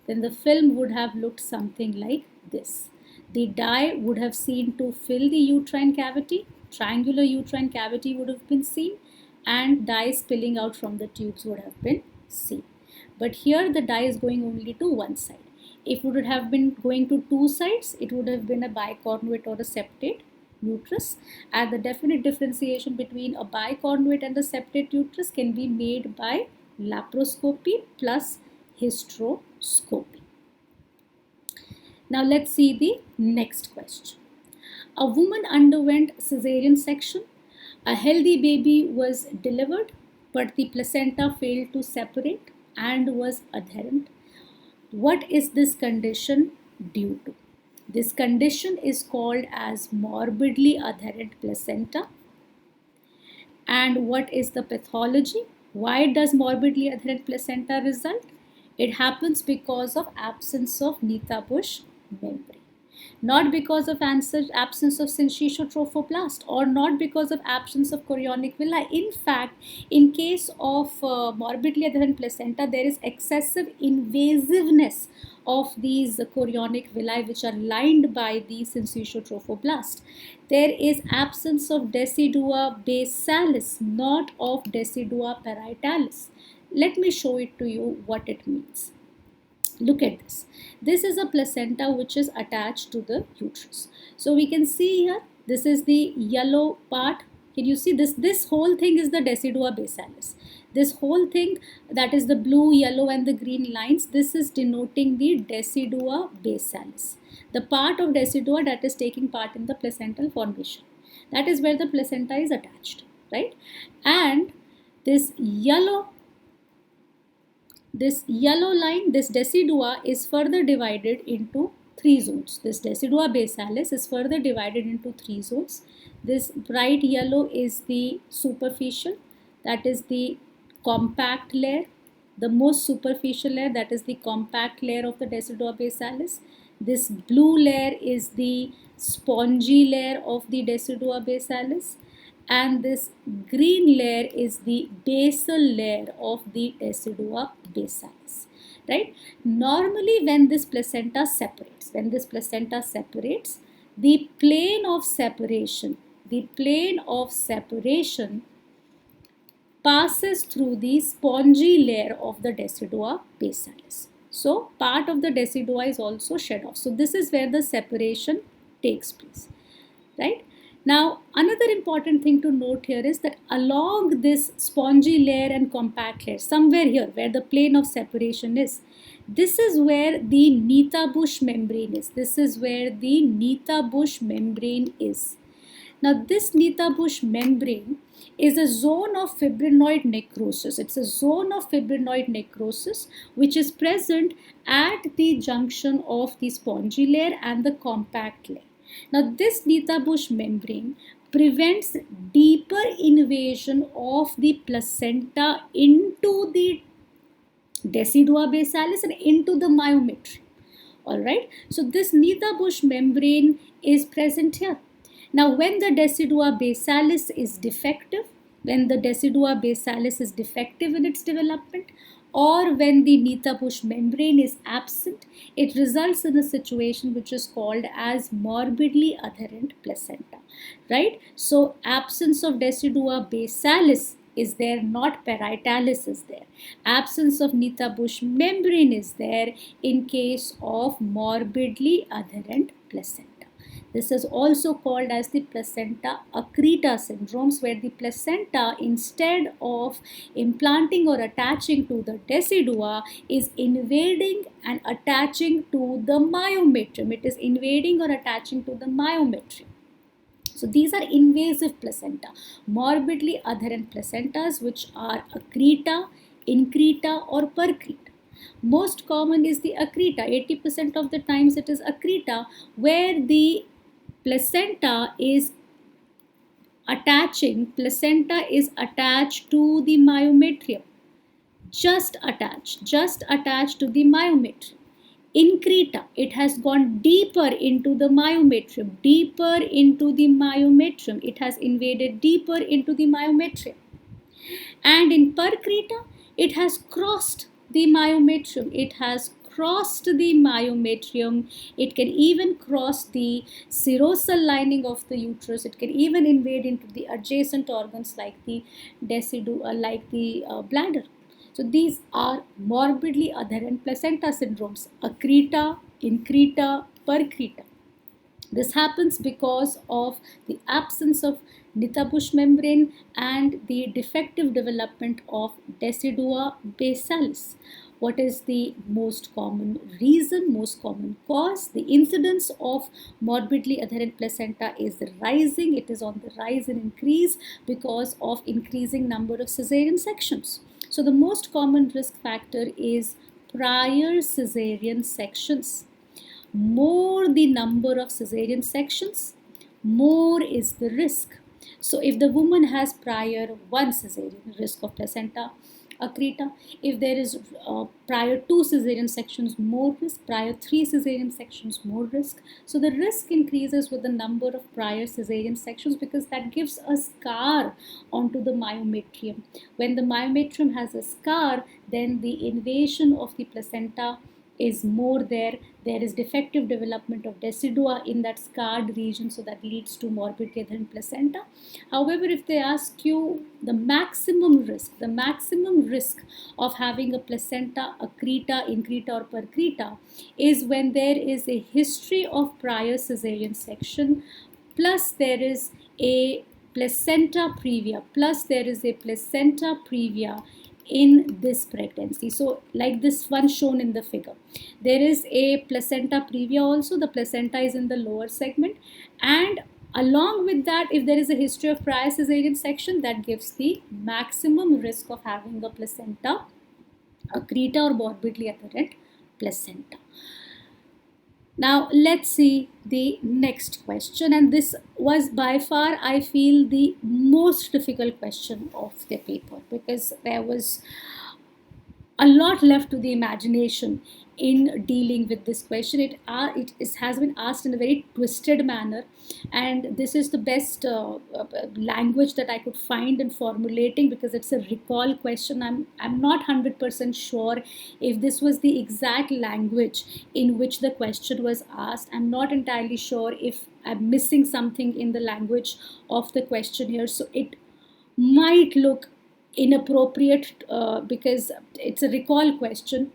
Then the film would have looked something like this. The dye would have seen to fill the uterine cavity. Triangular uterine cavity would have been seen, and dye spilling out from the tubes would have been seen. But here the dye is going only to one side. If it would have been going to two sides, it would have been a bicornuate or a septate. uterus, and the definite differentiation between a biconduit and a separate uterus can be made by laparoscopy plus hysteroscopy. Now let's see the next question. A woman underwent cesarean section. A healthy baby was delivered, but the placenta failed to separate and was adherent. What is this condition due to? This condition is called as morbidly adherent placenta. And what is the pathology? Why does morbidly adherent placenta result? It happens because of absence of Nitha-Busch membrane. Not because of absence of syncytial trophoblast, or not because of absence of chorionic villi. In fact, in case of morbidly adherent placenta, there is excessive invasiveness of these chorionic villi which are lined by the syncytial trophoblast. There is absence of decidua basalis, not of decidua parietalis. Let me show it to you what it means. Look at this. This is a placenta which is attached to the uterus. So we can see here, this is the yellow part. Can you see this? This whole thing is the decidua basalis. This whole thing, that is the blue, yellow and the green lines, this is denoting the decidua basalis. The part of decidua that is taking part in the placental formation. That is where the placenta is attached, right? And this yellow line, this decidua is further divided into 3 zones. This decidua basalis is further divided into 3 zones. This bright yellow is the superficial, that is the compact layer. The most superficial layer, that is the compact layer of the decidua basalis. This blue layer is the spongy layer of the decidua basalis. And this green layer is the basal layer of the decidua basalis, right? Normally when this placenta separates, the plane of separation passes through the spongy layer of the decidua basalis. So part of the decidua is also shed off. So this is where the separation takes place, right? Now, another important thing to note here is that along this spongy layer and compact layer, somewhere here where the plane of separation is, this is where the Nitha-Busch membrane is. Now, this Nitha-Busch membrane is a zone of fibrinoid necrosis. It's a zone of fibrinoid necrosis which is present at the junction of the spongy layer and the compact layer. Now, this Nitha-Busch membrane prevents deeper invasion of the placenta into the decidua basalis and into the myometrium. Alright, so this Nitha-Busch membrane is present here. Now, when the decidua basalis is defective, in its development, or when the Nitha-Busch membrane is absent, it results in a situation which is called as morbidly adherent placenta, right? So absence of decidua basalis is there, not parietalis is there. Absence of Nitha-Busch membrane is there in case of morbidly adherent placenta. This is also called as the placenta accreta syndromes, where the placenta, instead of implanting or attaching to the decidua, is invading and attaching to the myometrium. It is invading or attaching to the myometrium. So these are invasive placenta, morbidly adherent placentas, which are accreta, increta or percreta. Most common is the accreta. 80% of the times it is accreta, where the placenta is attached to the myometrium, just attached to the myometrium. Increta, it has gone deeper into the myometrium, it has invaded deeper into the myometrium. And in percreta, it has crossed the myometrium, it can even cross the serosal lining of the uterus, it can even invade into the adjacent organs like the bladder. So these are morbidly adherent placenta syndromes, accreta, increta, percreta. This happens because of the absence of Nitha-Busch membrane and the defective development of Decidua basalis. What is the most common reason, most common cause? The incidence of morbidly adherent placenta is rising. It is on the rise and increase because of increasing number of cesarean sections. So the most common risk factor is prior cesarean sections. More the number of cesarean sections, more is the risk. So if the woman has prior one cesarean, risk of placenta accreta. If there is prior two cesarean sections, more risk. Prior three cesarean sections, more risk. So the risk increases with the number of prior cesarean sections because that gives a scar onto the myometrium. When the myometrium has a scar, then the invasion of the placenta is more there. There is defective development of decidua in that scarred region, so that leads to morbidly adherent placenta. However, if they ask you the maximum risk of having a placenta accreta, increta or percreta is when there is a history of prior cesarean section, plus there is a placenta previa in this pregnancy. So like this one shown in the figure, there is a placenta previa also. The placenta is in the lower segment, and along with that, if there is a history of prior cesarean section, that gives the maximum risk of having a placenta accreta or morbidly adherent placenta. Now let's see the next question, and this was by far, I feel, the most difficult question of the paper because there was a lot left to the imagination in dealing with this question. It has been asked in a very twisted manner, and this is the best language that I could find in formulating because it's a recall question. I'm not 100% sure if this was the exact language in which the question was asked. I'm not entirely sure if I'm missing something in the language of the question here. So it might look inappropriate because it's a recall question.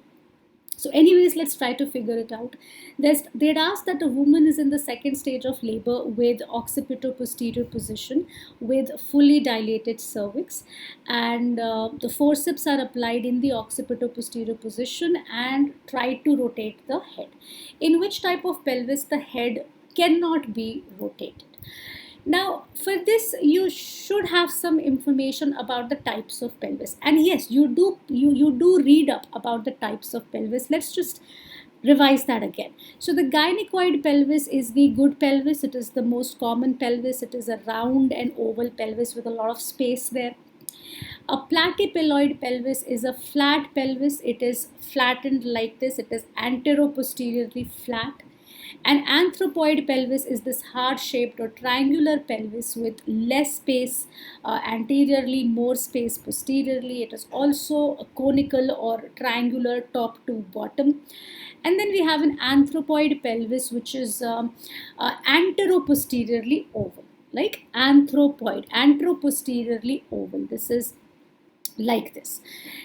So anyways, let's try to figure it out. They'd asked that a woman is in the second stage of labor with occipito-posterior position with fully dilated cervix, and the forceps are applied in the occipito-posterior position and try to rotate the head. In which type of pelvis the head cannot be rotated? Now, for this, you should have some information about the types of pelvis. And yes, you do read up about the types of pelvis. Let's just revise that again. So the gynecoid pelvis is the good pelvis. It is the most common pelvis. It is a round and oval pelvis with a lot of space there. A platypeloid pelvis is a flat pelvis. It is flattened like this. It is antero-posteriorly flat. An anthropoid pelvis is this heart-shaped or triangular pelvis with less space anteriorly, more space posteriorly. It is also a conical or triangular top to bottom. And then we have an anthropoid pelvis, which is antero-posteriorly oval, like anthropoid, antero-posteriorly oval. This is like this.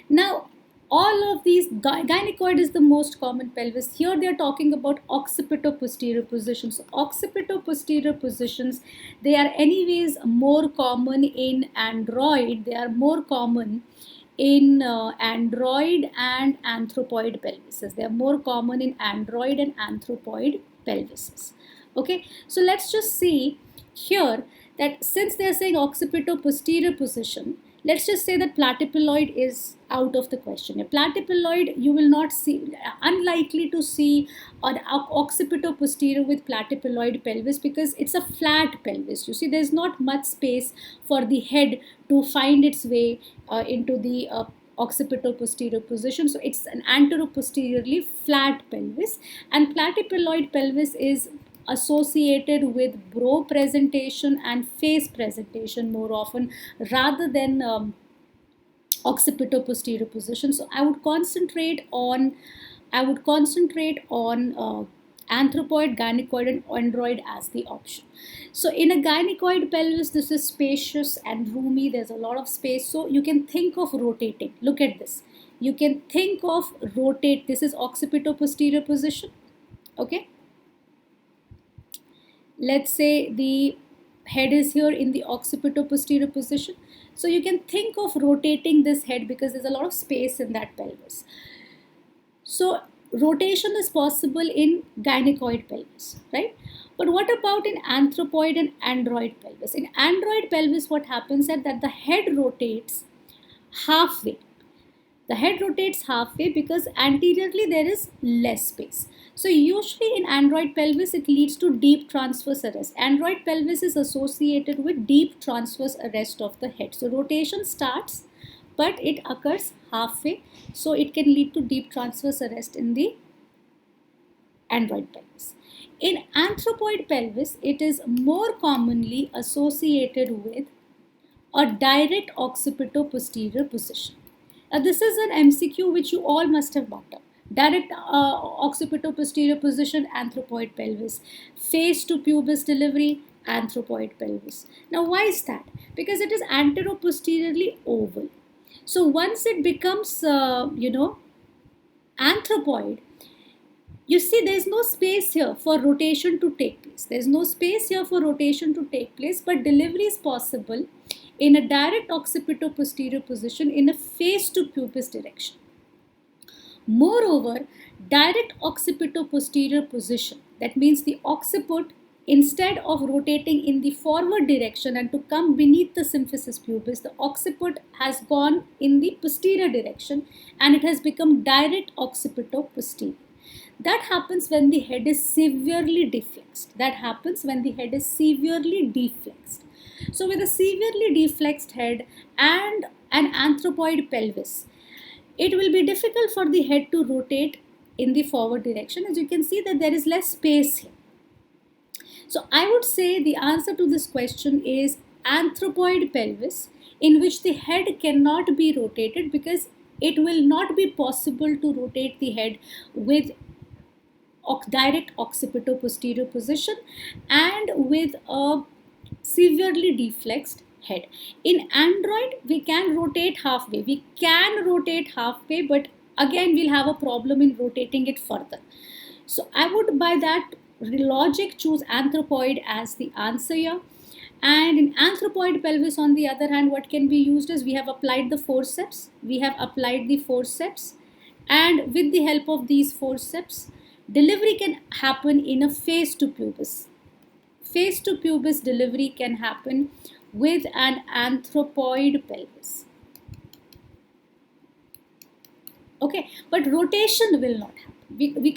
Now, all of these, gynecoid is the most common pelvis. Here they are talking about occipito-posterior positions. So occipito-posterior positions, they are anyways more common in android. They are more common in android and anthropoid pelvises. They are more common in android and anthropoid pelvises. Okay, so let's just see here that since they are saying occipito-posterior position, let's just say that platypeloid is out of the question. A platypeloid, you will not see, unlikely to see an occipito-posterior with platypeloid pelvis because it's a flat pelvis. You see, there's not much space for the head to find its way into the occipito-posterior position. So it's an antero-posteriorly flat pelvis, and platypeloid pelvis is associated with brow presentation and face presentation more often rather than occipito-posterior position. So I would concentrate on anthropoid, gynecoid and android as the option. So in a gynecoid pelvis, this is spacious and roomy. There's a lot of space. So you can think of rotating. Look at this. You can think of rotate. This is occipito-posterior position. Okay. let's say the head is here in the occipito-posterior position. So you can think of rotating this head because there's a lot of space in that pelvis. So rotation is possible in gynecoid pelvis, right? But what about in anthropoid and android pelvis? In android pelvis, what happens is that the head rotates halfway. The head rotates halfway because anteriorly there is less space. So usually in android pelvis, it leads to deep transverse arrest. Android pelvis is associated with deep transverse arrest of the head. So rotation starts, but it occurs halfway. So it can lead to deep transverse arrest in the android pelvis. In anthropoid pelvis, it is more commonly associated with a direct occipito-posterior position. This is an MCQ which you all must have marked up. Direct occipito-posterior position, anthropoid pelvis. Face to pubis delivery, anthropoid pelvis. Now why is that? Because it is antero-posteriorly oval. So once it becomes, anthropoid, you see there's no space here for rotation to take place. There's no space here for rotation to take place, but delivery is possible in a direct occipito-posterior position in a face to pubis direction. Moreover, direct occipito-posterior position, that means the occiput, instead of rotating in the forward direction and to come beneath the symphysis pubis, the occiput has gone in the posterior direction and it has become direct occipito-posterior. That happens when the head is severely deflexed. That happens when the head is severely deflexed. So with a severely deflexed head and an anthropoid pelvis, it will be difficult for the head to rotate in the forward direction. As you can see that there is less space here. So I would say the answer to this question is anthropoid pelvis, in which the head cannot be rotated because it will not be possible to rotate the head with direct occipito-posterior position and with a severely deflexed head. In android, we can rotate halfway. But again, we'll have a problem in rotating it further. So I would, by that logic, choose anthropoid as the answer here. And in anthropoid pelvis, on the other hand, what can be used is we have applied the forceps. And with the help of these forceps, delivery can happen in a face to pubis. Face to pubis delivery can happen with an anthropoid pelvis. Okay, but rotation will not happen. We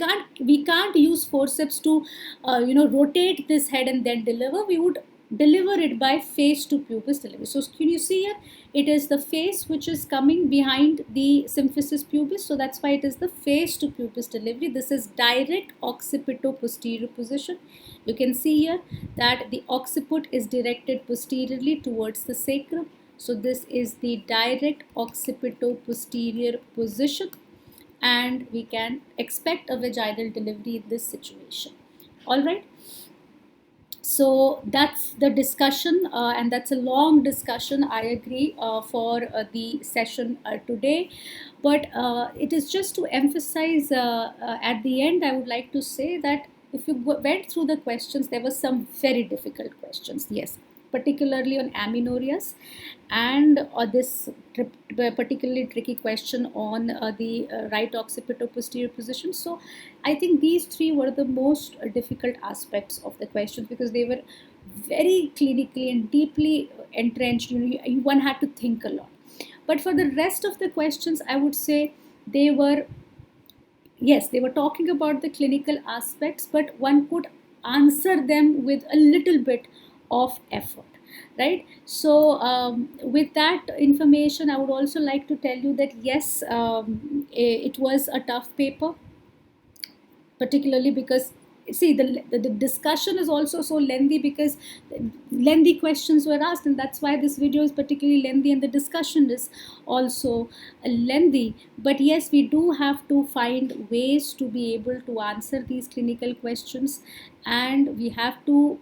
can't use forceps to rotate this head and then deliver. We would deliver it by face to pubis delivery. So can you see here? It is the face which is coming behind the symphysis pubis. So that's why it is the face to pubis delivery. This is direct occipito-posterior position. You can see here that the occiput is directed posteriorly towards the sacrum. So this is the direct occipito-posterior position, and we can expect a vaginal delivery in this situation. All right. So that's the discussion, and that's a long discussion, I agree, for the session today. But it is just to emphasize at the end, I would like to say that if you went through the questions, there were some very difficult questions, yes, particularly on amenorrheas, and this particularly tricky question on the right occipito-posterior position. So I think these three were the most difficult aspects of the questions because they were very clinically and deeply entrenched. One had to think a lot. But for the rest of the questions, I would say they were talking about the clinical aspects, but one could answer them with a little bit of effort, right? So with that information, I would also like to tell you that yes, it was a tough paper, particularly because see the discussion is also so lengthy because lengthy questions were asked, and that's why this video is particularly lengthy and the discussion is also lengthy. But yes, we do have to find ways to be able to answer these clinical questions, and we have to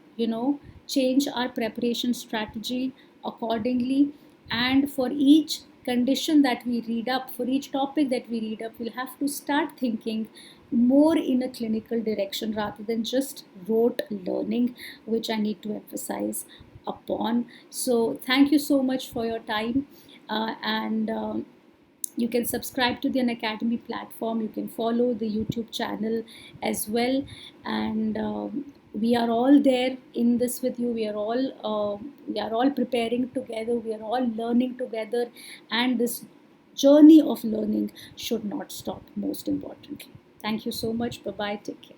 change our preparation strategy accordingly, and for each condition that we read up, for each topic that we read up, we'll have to start thinking more in a clinical direction rather than just rote learning, which I need to emphasize upon. So thank you so much for your time, and you can subscribe to the Unacademy platform. You can follow the YouTube channel as well, and we are all there in this with you. We are all preparing together. We are all learning together, and this journey of learning should not stop. Most importantly, thank you so much. Bye bye. Take care.